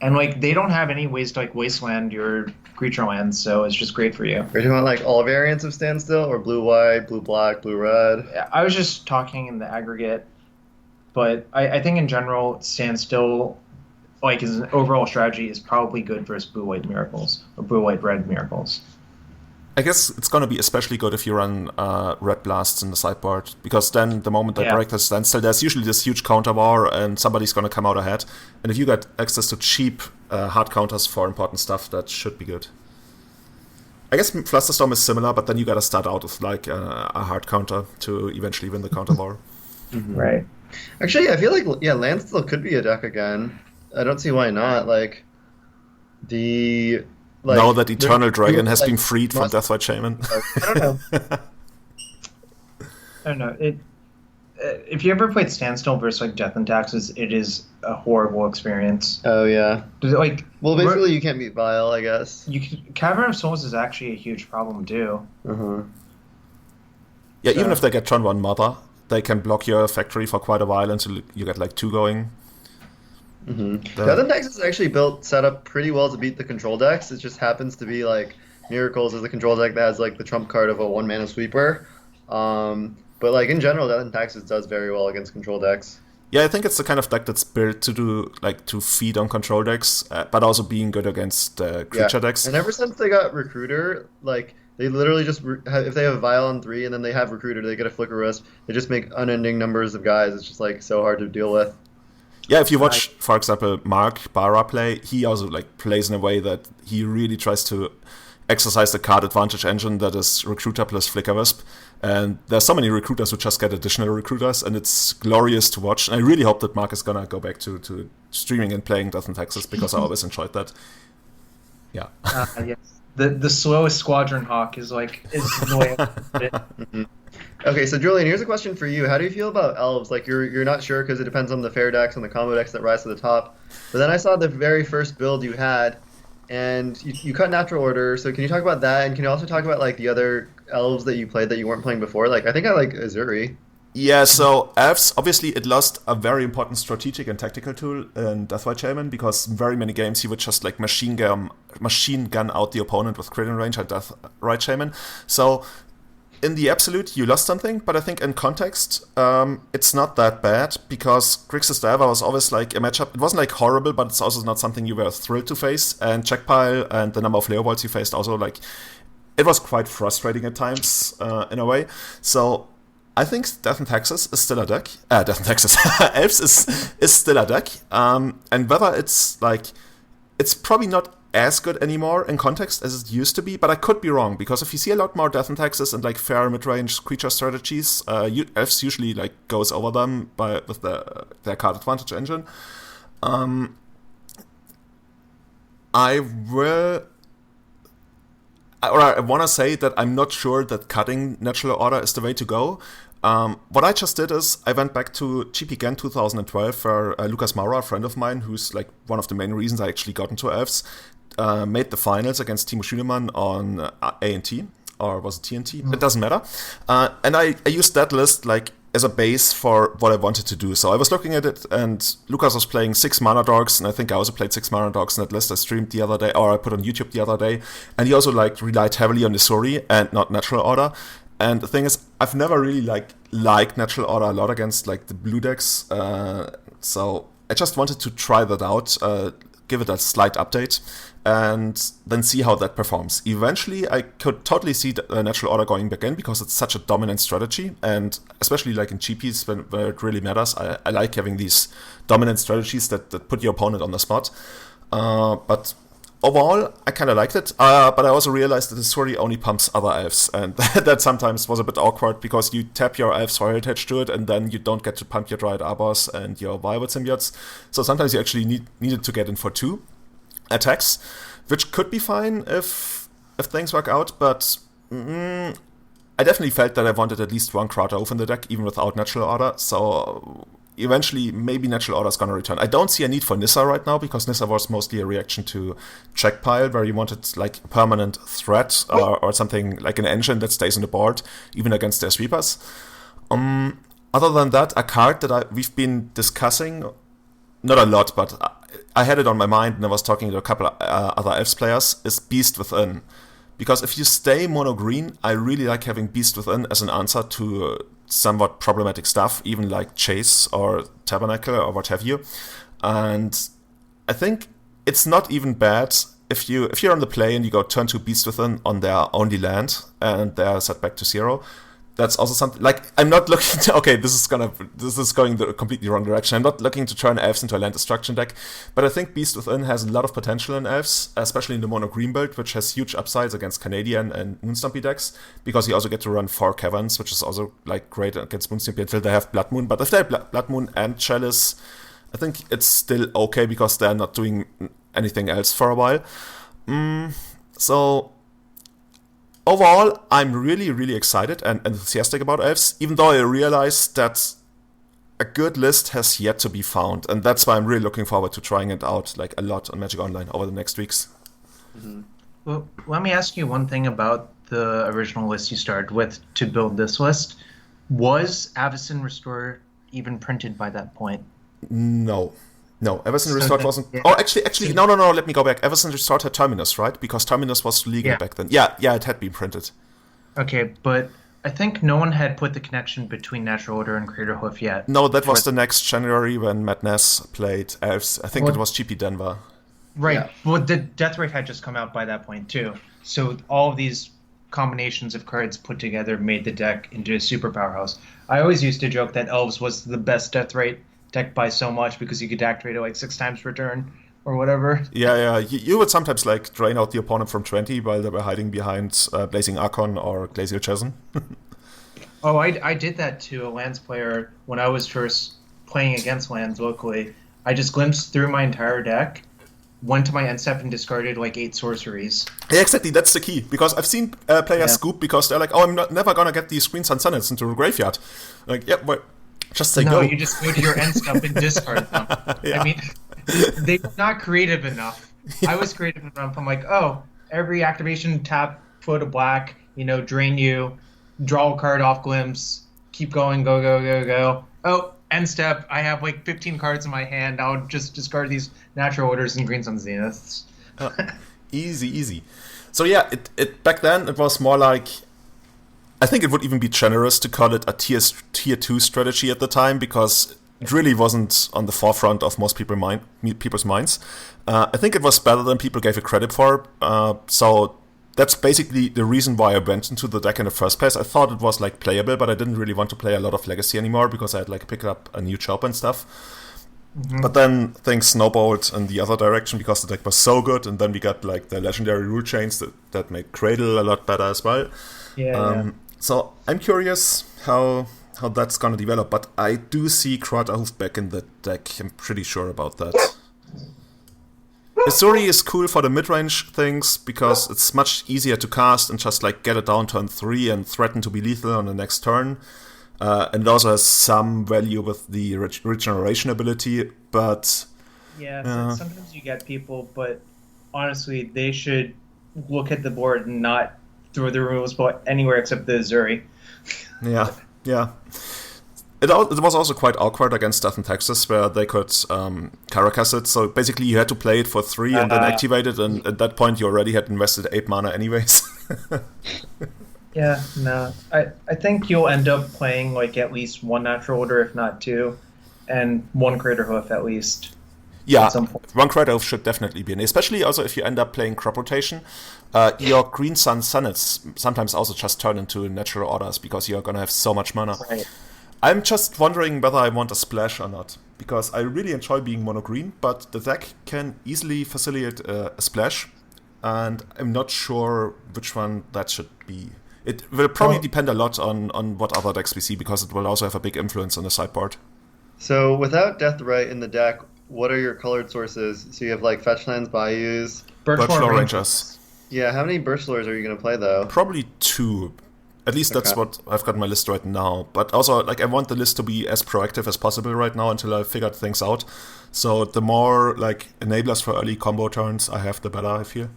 And like they don't have any ways to like wasteland your creature lands, so it's just great for you. Are you talking about like all variants of Standstill, or blue-white, blue-black, blue-red? I was just talking in the aggregate. But I think in general, Standstill, like as an overall strategy, is probably good versus blue-white Miracles or blue-white-red Miracles. I guess it's going to be especially good if you run red blasts in the sideboard, because then the moment they break the Standstill, there's usually this huge counter war and somebody's going to come out ahead. And if you get access to cheap hard counters for important stuff, that should be good. I guess Flusterstorm is similar, but then you got to start out with like a hard counter to eventually win the counter war. Mm-hmm. Right. Actually, I feel like Landstill could be a deck again. I don't see why not. Like now that Eternal Dragon has been freed from Deathwatch Shaman. I don't know. If you ever played Standstill versus like Death and Taxes, it is a horrible experience. Oh yeah. Like, well, basically you can't beat Vile, I guess. Cavern of Souls is actually a huge problem too. Uh-huh. Yeah, even if they get turn 1 Mother, they can block your factory for quite a while until you get like 2 going. Mm-hmm. Death and Taxes is actually set up pretty well to beat the control decks. It just happens to be like Miracles is the control deck that has like the trump card of a 1-mana sweeper. But like in general, Death and Taxes does very well against control decks. Yeah, I think it's the kind of deck that's built to feed on control decks, but also being good against creature decks. And ever since they got Recruiter, like they literally just if they have Vial on 3 and then they have Recruiter, they get a Flicker Wisp. They just make unending numbers of guys. It's just like so hard to deal with. Yeah, if you watch, for example, Mark Barra play, he also like plays in a way that he really tries to exercise the card advantage engine that is Recruiter plus Flicker Wisp. And there's so many recruiters who just get additional recruiters, and it's glorious to watch. And I really hope that Mark is gonna go back to streaming and playing Death and Taxes, because I always enjoyed that. Yeah. Yes. The slowest Squadron Hawk is the way I put it. Mm-hmm. Okay, so Julian, here's a question for you. How do you feel about Elves? Like you're not sure because it depends on the fair decks and the combo decks that rise to the top. But then I saw the very first build you had, and you cut Natural Order. So can you talk about that? And can you also talk about like the other Elves that you played that you weren't playing before? Like I think I like Azuri. Yeah, so Elves, obviously it lost a very important strategic and tactical tool in Deathrite Shaman, because in very many games you would just like machine gun out the opponent with crit and range at Deathrite Shaman. So in the absolute, you lost something, but I think in context, it's not that bad, because Grixis Diver was always like a matchup. It wasn't like horrible, but it's also not something you were thrilled to face. And Checkpile and the number of Leovolds you faced also, like, it was quite frustrating at times, in a way. So I think Death and Taxes is still a deck. Death and Taxes. Elves is still a deck. And whether it's like, it's probably not as good anymore in context as it used to be, but I could be wrong, because if you see a lot more Death and Taxes and like fair mid-range creature strategies, Elves usually like goes over them with their card advantage engine. I want to say that I'm not sure that cutting Natural Order is the way to go. What I just did is I went back to GP Gen 2012, where Lucas Maura, a friend of mine, who's like one of the main reasons I actually got into Elves, made the finals against Timo Schünemann on A&T, or was it TNT? It doesn't matter. And I used that list like as a base for what I wanted to do. So I was looking at it, and Lucas was playing 6 Mana Dogs, and I think I also played 6 Mana Dogs in that list I streamed the other day, or I put on YouTube the other day. And he also like relied heavily on the Suri and not Natural Order. And the thing is, I've never really liked Natural Order a lot against like the blue decks. So I just wanted to try that out, give it a slight update, and then see how that performs. Eventually, I could totally see the Natural Order going back in, because it's such a dominant strategy, and especially like in GPs where it really matters, I like having these dominant strategies that put your opponent on the spot. But overall, I kind of liked it, but I also realized that the story only pumps other Elves, and that sometimes was a bit awkward, because you tap your Elves for heritage to it, and then you don't get to pump your Dryad Arbors and your Violet Symbiotes. So sometimes you actually needed to get in for 2 attacks, which could be fine if things work out, but I definitely felt that I wanted at least one Crowd Oath in the deck, even without Natural Order, so eventually maybe Natural Order is going to return. I don't see a need for Nissa right now, because Nissa was mostly a reaction to Checkpile, where you wanted like a permanent threat or something like an engine that stays on the board, even against their sweepers. Other than that, a card that we've been discussing, not a lot, but I had it on my mind, and I was talking to a couple of other Elves players, is Beast Within. Because if you stay mono-green, I really like having Beast Within as an answer to somewhat problematic stuff, even like Chase or Tabernacle or what have you. And I think it's not even bad if you're on the play and you go turn 2 Beast Within on their only land, and they're set back to 0. That's also something, like, I'm not looking to, okay, this is going the completely wrong direction. I'm not looking to turn Elves into a land destruction deck, but I think Beast Within has a lot of potential in Elves, especially in the mono green build, which has huge upsides against Canadian and Moonstompy decks, because you also get to run 4 Caverns, which is also like great against Moonstompy until they have Blood Moon. But if they have Blood Moon and Chalice, I think it's still okay, because they're not doing anything else for a while. So overall, I'm really, really excited and enthusiastic about Elves, even though I realize that a good list has yet to be found, and that's why I'm really looking forward to trying it out like a lot on Magic Online over the next weeks. Mm-hmm. Well, let me ask you one thing about the original list you started with to build this list. Was Avacyn Restore even printed by that point? No, Avacyn Restored wasn't. Yeah. Oh, actually, no. Let me go back. Avacyn Restored had Terminus, right? Because Terminus was legal back then. Yeah, it had been printed. Okay, but I think no one had put the connection between Natural Order and Craterhoof yet. No, that was the next January when Matt Ness played Elves. I think it was GP Denver. Right. Yeah. Well, the Deathrite had just come out by that point too. So all of these combinations of cards put together made the deck into a super powerhouse. I always used to joke that Elves was the best Deathrite deck by so much, because you could activate it like 6 times per turn or whatever. Yeah. You would sometimes like drain out the opponent from 20 while they were hiding behind Blazing Archon or Glacial Chasm. Oh, I did that to a Lands player when I was first playing against Lands locally. I just glimpsed through my entire deck, went to my end step and discarded like 8 sorceries. Yeah, exactly. That's the key. Because I've seen players scoop because they're like, oh, I'm never going to get these Green Sun Sonnets into a graveyard. Like, yeah, but just say no, go. You just go to your end step and discard them. Yeah. I mean, they were not creative enough. Yeah. I was creative enough. I'm like, oh, every activation, tap, put a black, drain you, draw a card off glimpse, keep going, go, go, go, go. Oh, end step. I have like 15 cards in my hand. I'll just discard these natural orders and Green Sun Zeniths. Easy. So yeah, it back then it was more like, I think it would even be generous to call it a tier 2 strategy at the time, because it really wasn't on the forefront of most people's minds. I think it was better than people gave it credit for. So that's basically the reason why I went into the deck in the first place. I thought it was like playable, but I didn't really want to play a lot of Legacy anymore because I had like picked up a new job and stuff. Mm-hmm. But then things snowballed in the other direction because the deck was so good, and then we got like the legendary rule chains that made Cradle a lot better as well. Yeah. So I'm curious how that's gonna develop, but I do see Krota back in the deck. I'm pretty sure about that. Isuri is cool for the mid-range things because it's much easier to cast and just like get it down turn 3 and threaten to be lethal on the next turn. And it also has some value with the regeneration ability, but... Yeah, sometimes you get people, but honestly, they should look at the board and not throw the removal spell anywhere except the Isuri. Yeah. It was also quite awkward against Death in Texas, where they could Caracas it. So basically, you had to play it for 3 and then activate it, and at that point, you already had invested 8 mana anyways. Yeah, no. I think you'll end up playing like at least 1 natural order, if not 2, and 1 Crater Hoof at least. Yeah, 1 Crater Hoof should definitely be in, especially also if you end up playing crop rotation. Your Green Sun Sonnets sometimes also just turn into natural orders because you're going to have so much mana. Right. I'm just wondering whether I want a splash or not, because I really enjoy being mono green, but the deck can easily facilitate a splash, and I'm not sure which one that should be. It will probably depend a lot on what other decks we see, because it will also have a big influence on the sideboard. So without Deathrite in the deck, what are your colored sources? So you have like Fetchlands, Bayous, Birchlore Rangers. Yeah, how many Birchlores are you going to play though? Probably 2. At least that's what I've got on my list right now. But also, like, I want the list to be as proactive as possible right now until I figured things out. So the more, like, enablers for early combo turns I have, the better I feel.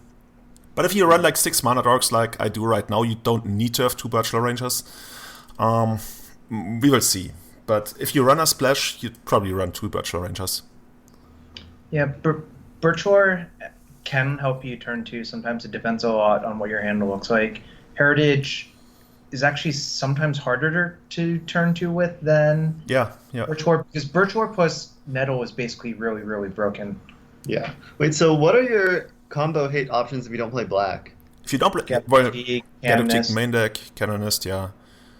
But if you run, like, 6 mana dorks like I do right now, you don't need to have 2 Birchlore Rangers. We will see. But if you run a splash, you'd probably run 2 Birchlore Rangers. Yeah, Birchlore can help you turn 2. Sometimes it depends a lot on what your hand looks like. Heritage is actually sometimes harder to turn 2 with than Birchlore, because Birchlore plus Metal is basically really, really broken. Yeah. Wait, so what are your combo hate options if you don't play black? If you don't play Gadoptic main deck, Canonist, yeah.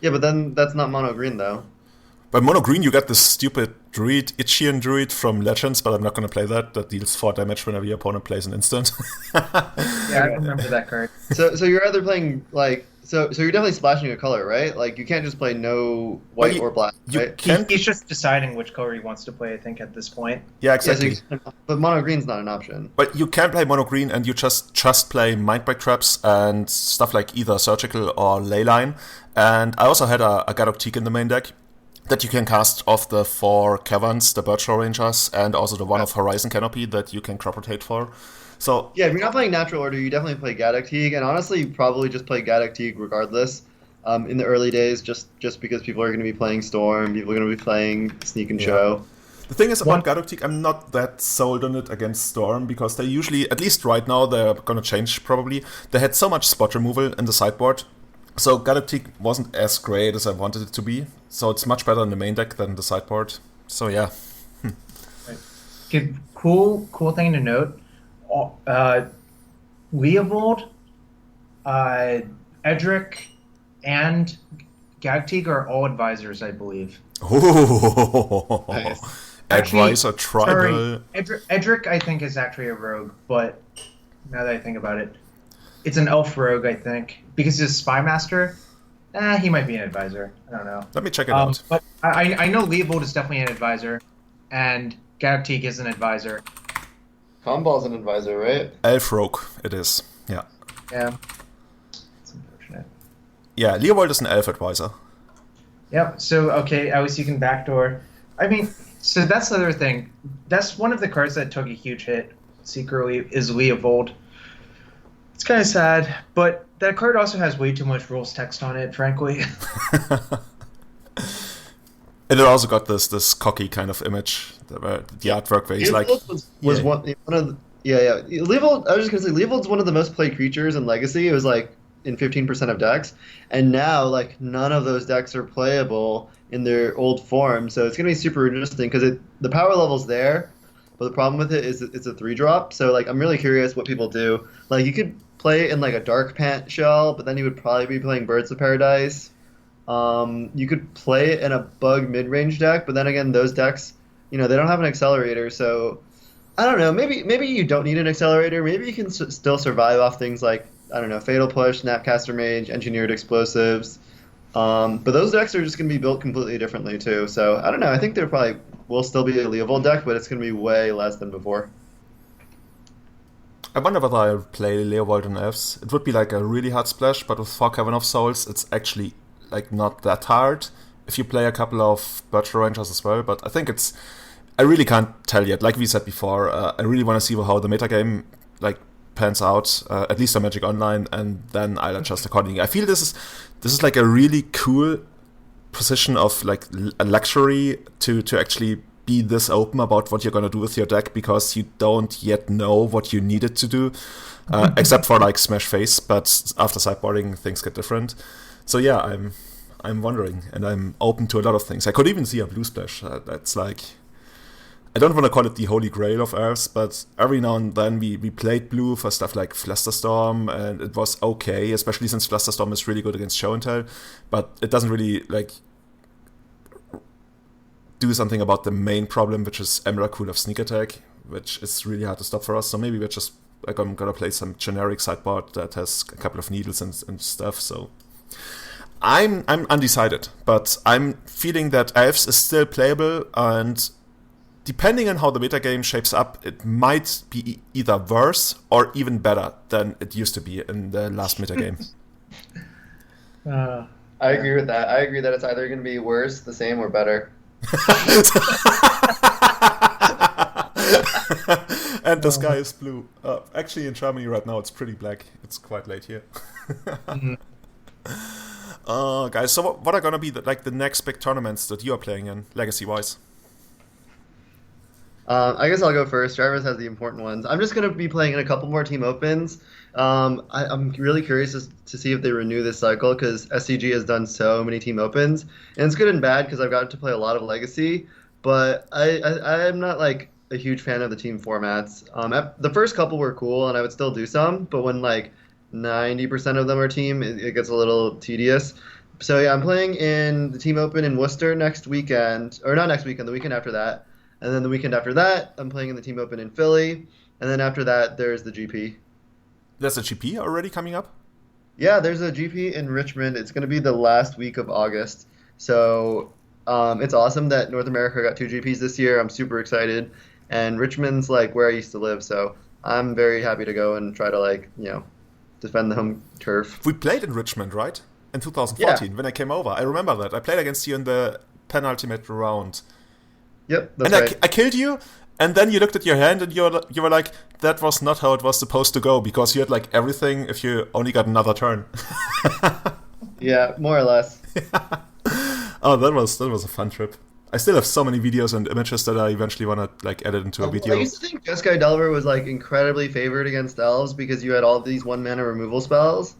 Yeah, but then that's not mono green though. By mono green, you got this stupid Druid, Ichian Druid from Legends, but I'm not going to play that. That deals 4 damage whenever your opponent plays an instant. Yeah, I remember that card. So you're either playing like so you're definitely splashing a color, right? Like you can't just play no white or black. Right? He's just deciding which color he wants to play, I think, at this point. Yeah, exactly. Yeah, so but mono green's not an option. But you can play mono green, and you just play Mindbreak Traps and stuff like either Surgical or Leyline. And I also had a Gadoptic in the main deck that you can cast off the 4 Caverns, the Birchlore Rangers, and also the one of Horizon Canopy that you can crop rotate for. So yeah, if you're not playing Natural Order, you definitely play Gadoptic, and honestly, you probably just play Gadoptic regardless. In the early days, just because people are going to be playing Storm, people are going to be playing Sneak and Show. The thing is about Gadoptic, I'm not that sold on it against Storm, because they usually, at least right now, they're going to change probably. They had so much spot removal in the sideboard. So Gadoptic wasn't as great as I wanted it to be. So it's much better in the main deck than the sideboard. So yeah. Good, cool thing to note. Leovold, Edric, and Gadoptic are all advisors, I believe. Oh, nice. Advisor tribal. Sorry, Edric, I think, is actually a rogue, but now that I think about it, it's an elf rogue, I think, because he's a spy master. He might be an advisor. I don't know. Let me check it out. But I know Leovold is definitely an advisor, and Gadoptic is an advisor. Comball's an advisor, right? Elf rogue, it is. Yeah. Yeah. It's unfortunate. Yeah, Leovold is an elf advisor. Yep. So okay, I was using backdoor. I mean, so that's the other thing. That's one of the cards that took a huge hit secretly is Leovold. It's kind of sad, but that card also has way too much rules text on it, frankly. And it also got this cocky kind of image, the artwork where he's like... was one of the... Yeah. Leovold, I was just going to say, Leovold's one of the most played creatures in Legacy. It was like in 15% of decks. And now, like, none of those decks are playable in their old form. So it's going to be super interesting because the power level's there. But the problem with it is it's a 3-drop. So, like, I'm really curious what people do. Like, you could play it in, like, a Dark Pant shell, but then you would probably be playing Birds of Paradise. You could play it in a bug mid-range deck, but then again, those decks, they don't have an accelerator, so I don't know. Maybe you don't need an accelerator. Maybe you can still survive off things like, I don't know, Fatal Push, Snapcaster Mage, Engineered Explosives. But those decks are just going to be built completely differently too. So I don't know. I think there probably will still be a Leovold deck, but it's going to be way less than before. I wonder whether I'll play Leovold and Elves. It would be like a really hard splash, but with 4 Cavern of Souls, it's actually like not that hard if you play a couple of Birch Rangers as well. But I think I really can't tell yet. Like we said before, I really want to see how the metagame like pans out, at least on Magic Online, and then I'll adjust accordingly. I feel this is like a really cool position of like a luxury to actually be this open about what you're going to do with your deck, because you don't yet know what you need it to do, except for like Smash Face, but after sideboarding things get different. So yeah, I'm wondering, and I'm open to a lot of things. I could even see a Blue Splash. That's like, I don't want to call it the holy grail of Elves, but every now and then we played blue for stuff like Flusterstorm, and it was okay, especially since Flusterstorm is really good against Show and Tell, but it doesn't really like do something about the main problem, which is Emrakul of Sneak Attack, which is really hard to stop for us. So maybe we're just like, I'm gonna play some generic sideboard that has a couple of needles and stuff. So I'm undecided, but I'm feeling that Elves is still playable, and depending on how the metagame shapes up, it might be either worse or even better than it used to be in the last metagame. I agree with that. I agree that it's either going to be worse, the same, or better. And the sky is blue. Actually, in Germany right now, it's pretty black. It's quite late here. Guys, so what are going to be the next big tournaments that you are playing in, legacy-wise? I guess I'll go first. Jarvis has the important ones. I'm just going to be playing in a couple more team opens. I'm really curious to see if they renew this cycle, because SCG has done so many team opens. And it's good and bad because I've gotten to play a lot of Legacy, but I'm not like a huge fan of the team formats. The first couple were cool and I would still do some, but when like 90% of them are team, it gets a little tedious. So yeah, I'm playing in the team open in Worcester next weekend, or not next weekend, the weekend after that. And then the weekend after that, I'm playing in the team open in Philly. And then after that, there's the GP. There's a GP already coming up? Yeah, there's a GP in Richmond. It's going to be the last week of August. So it's awesome that North America got 2 GPs this year. I'm super excited. And Richmond's like where I used to live. So I'm very happy to go and try to defend the home turf. We played in Richmond, right? In 2014, when I came over. I remember that. I played against you in the penultimate round. Yep, that's and right. I killed you, and then you looked at your hand and you were like, that was not how it was supposed to go, because you had like everything if you only got another turn. Yeah, more or less. Oh, that was a fun trip. I still have so many videos and images that I eventually want to like edit into a video. I used to think Jeskai Delver was like incredibly favored against Elves because you had all these 1-mana removal spells.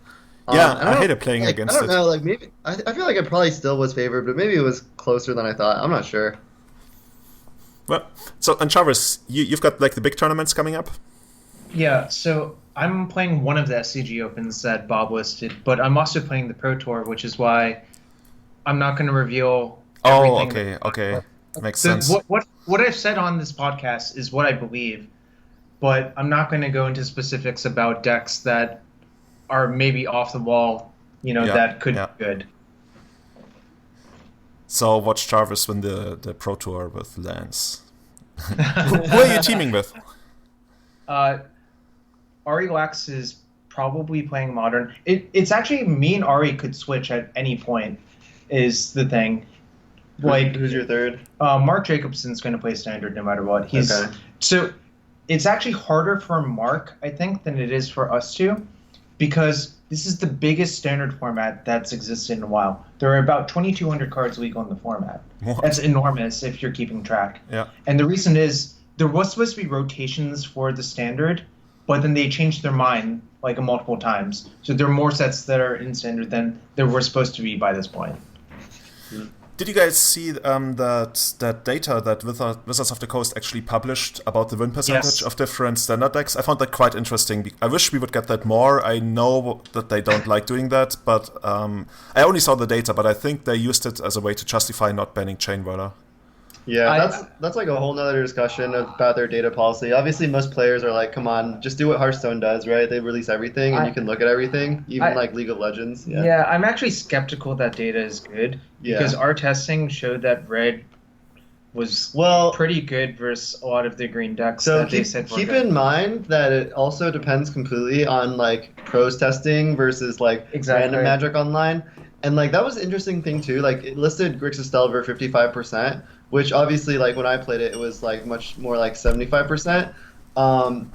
Yeah, I hated playing against it. I don't know, like maybe I feel like it probably still was favored, but maybe it was closer than I thought. I'm not sure. Well, so, and Jarvis, you've got like the big tournaments coming up? Yeah, so I'm playing one of the SCG Opens that Bob listed, but I'm also playing the Pro Tour, which is why I'm not going to reveal everything. Oh, okay. Makes sense. What I've said on this podcast is what I believe, but I'm not going to go into specifics about decks that are maybe off the wall, that could be good. So watch Jarvis win the Pro Tour with Lance. Who are you teaming with? Ari Lax is probably playing Modern. It's actually me and Ari could switch at any point, is the thing. Like, who's your third? Mark Jacobson's going to play Standard no matter what. So it's actually harder for Mark, I think, than it is for us two, because this is the biggest standard format that's existed in a while. There are about 2,200 cards legal in the format. What? That's enormous if you're keeping track. Yeah. And the reason is there was supposed to be rotations for the standard, but then they changed their mind like multiple times. So there are more sets that are in standard than there were supposed to be by this point. Did you guys see that data that Wizards of the Coast actually published about the win percentage of different standard decks? I found that quite interesting. I wish we would get that more. I know that they don't like doing that, but I only saw the data, but I think they used it as a way to justify not banning Chain Whirler. Yeah, that's like a whole nother discussion about their data policy. Obviously, most players are like, come on, just do what Hearthstone does, right? They release everything, and you can look at everything, even like League of Legends. Yeah, I'm actually skeptical that data is good, because our testing showed that red was pretty good versus a lot of the green decks that they said were keep good. in mind that it also depends completely on like pros testing versus like random Magic Online. And like that was an interesting thing too. Like it listed Grixis Delver 55%, which obviously like when I played it, it was like much more like 75%.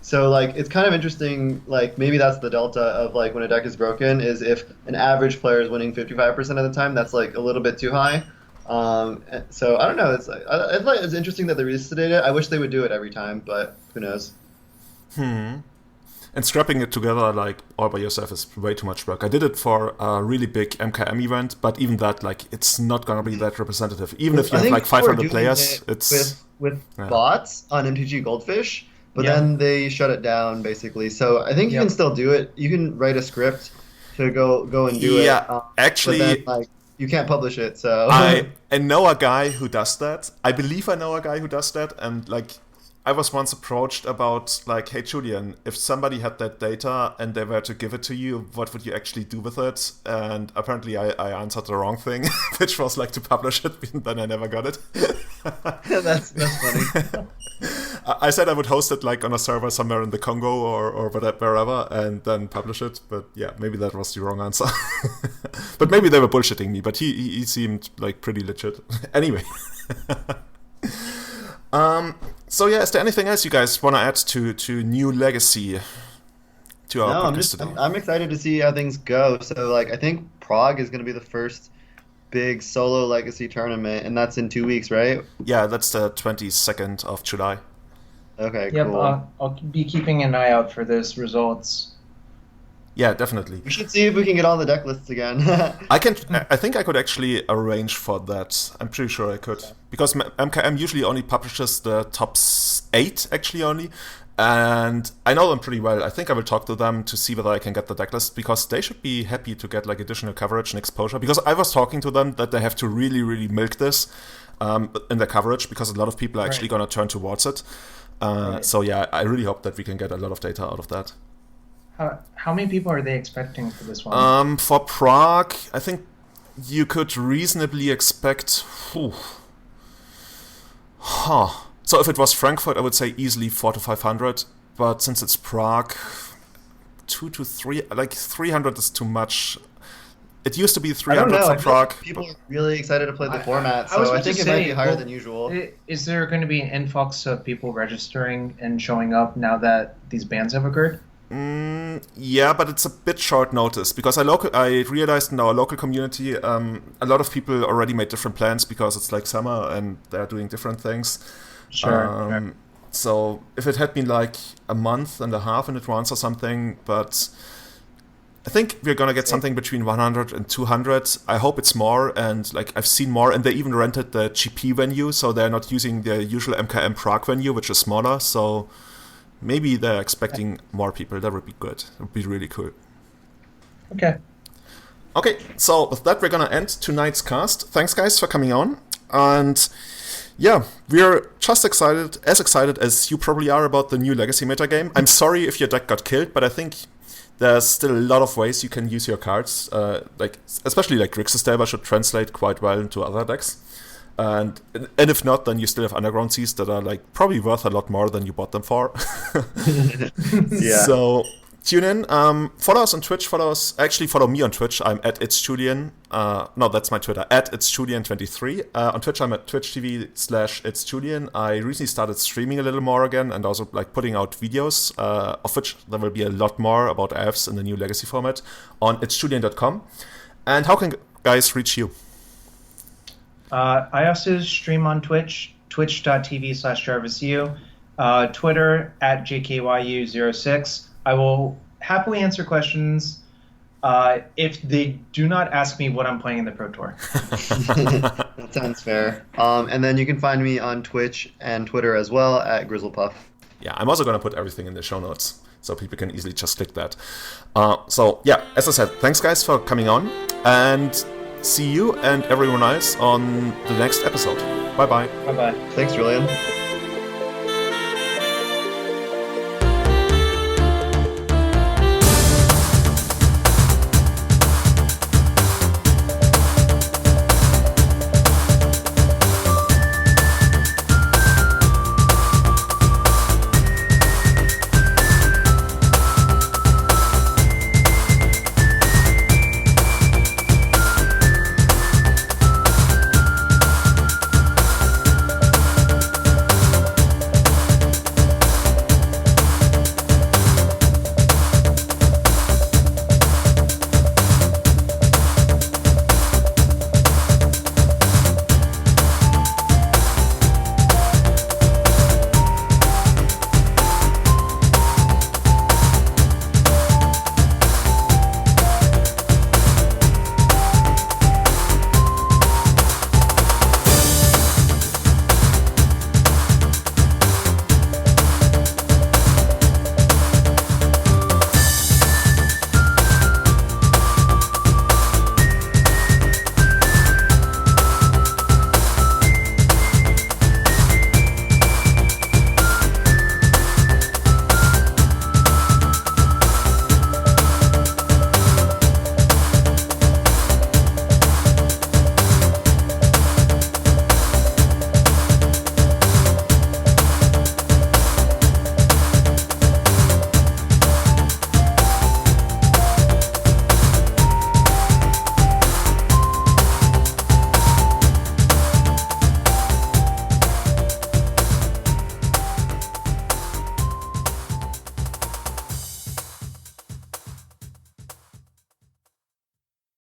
So like it's kind of interesting. Like maybe that's the delta of like when a deck is broken is if an average player is winning 55% of the time, that's like a little bit too high. So I don't know. It's like it's interesting that they listed it. I wish they would do it every time, but who knows? And scrapping it together like all by yourself is way too much work. I did it for a really big MKM event, but even that, like, it's not gonna be that representative. Even if you have like 500 players, it's with bots on MTG Goldfish, but then they shut it down basically. So I think you can still do it. You can write a script to go and do it. Yeah, actually, but then, like, you can't publish it. So I know a guy who does that. I believe I know a guy who does that, and like. I was once approached about, like, hey, Julian, if somebody had that data and they were to give it to you, what would you actually do with it? And apparently I answered the wrong thing, which was, like, to publish it, and then I never got it. That's funny. I said I would host it, like, on a server somewhere in the Congo or wherever, and then publish it. But, yeah, maybe that was the wrong answer. But maybe they were bullshitting me, but he seemed, like, pretty legit. Anyway. So yeah, is there anything else you guys want to add to New Legacy? To our podcast today? I'm excited to see how things go. So like, I think Prague is going to be the first big solo Legacy tournament, and that's in 2 weeks, right? Yeah, that's the 22nd of July. Okay, yep, cool. I'll be keeping an eye out for those results. Yeah, definitely. We should see if we can get on the deck lists again. I think I could actually arrange for that. I'm pretty sure I could. Because MKM usually only publishes the top 8, actually only. And I know them pretty well. I think I will talk to them to see whether I can get the deck list, because they should be happy to get like additional coverage and exposure. Because I was talking to them that they have to really, really milk this in their coverage, because a lot of people are actually going to turn towards it. So yeah, I really hope that we can get a lot of data out of that. How many people are they expecting for this one? For Prague, I think you could reasonably expect... So if it was Frankfurt, I would say easily 400 to 500. But since it's Prague, 200 to 300, like 300 is too much. It used to be 300 for Prague. People are really excited to play the format, so I think it might be higher than usual. Is there going to be an influx of people registering and showing up now that these bans have occurred? Yeah, but it's a bit short notice, because I realized in our local community a lot of people already made different plans because it's like summer and they're doing different things. Sure. So if it had been like a month and a half in advance or something, but I think we're gonna get something between 100 and 200. I hope it's more, and like I've seen more, and they even rented the GP venue, so they're not using the usual MKM Prague venue, which is smaller, so maybe they're expecting more people. That would be good. It would be really cool. Okay, so with that, we're gonna end tonight's cast. Thanks, guys, for coming on. And yeah, we're just as excited as you probably are about the new Legacy meta game. I'm sorry if your deck got killed, but I think there's still a lot of ways you can use your cards. Like especially like Grixis Delver should translate quite well into other decks. And if not, then you still have Underground Seas that are like probably worth a lot more than you bought them for. Yeah. So tune in. Follow us on Twitch. Follow me on Twitch. I'm at It's Julian. No, that's my Twitter. At It's Julian23. On Twitch, I'm at twitch.tv/It's Julian. I recently started streaming a little more again and also like putting out videos, of which there will be a lot more about Elves in the new Legacy format on itsjulian.com. And how can guys reach you? I also stream on Twitch, twitch.tv/Jarvis Yu, Twitter at JKYU06. I will happily answer questions if they do not ask me what I'm playing in the Pro Tour. That sounds fair. And then you can find me on Twitch and Twitter as well at Grizzlepuff. Yeah, I'm also going to put everything in the show notes so people can easily just click that. So yeah, as I said, thanks guys for coming on, and see you and everyone else on the next episode. Bye-bye. Bye-bye. Thanks, Julian.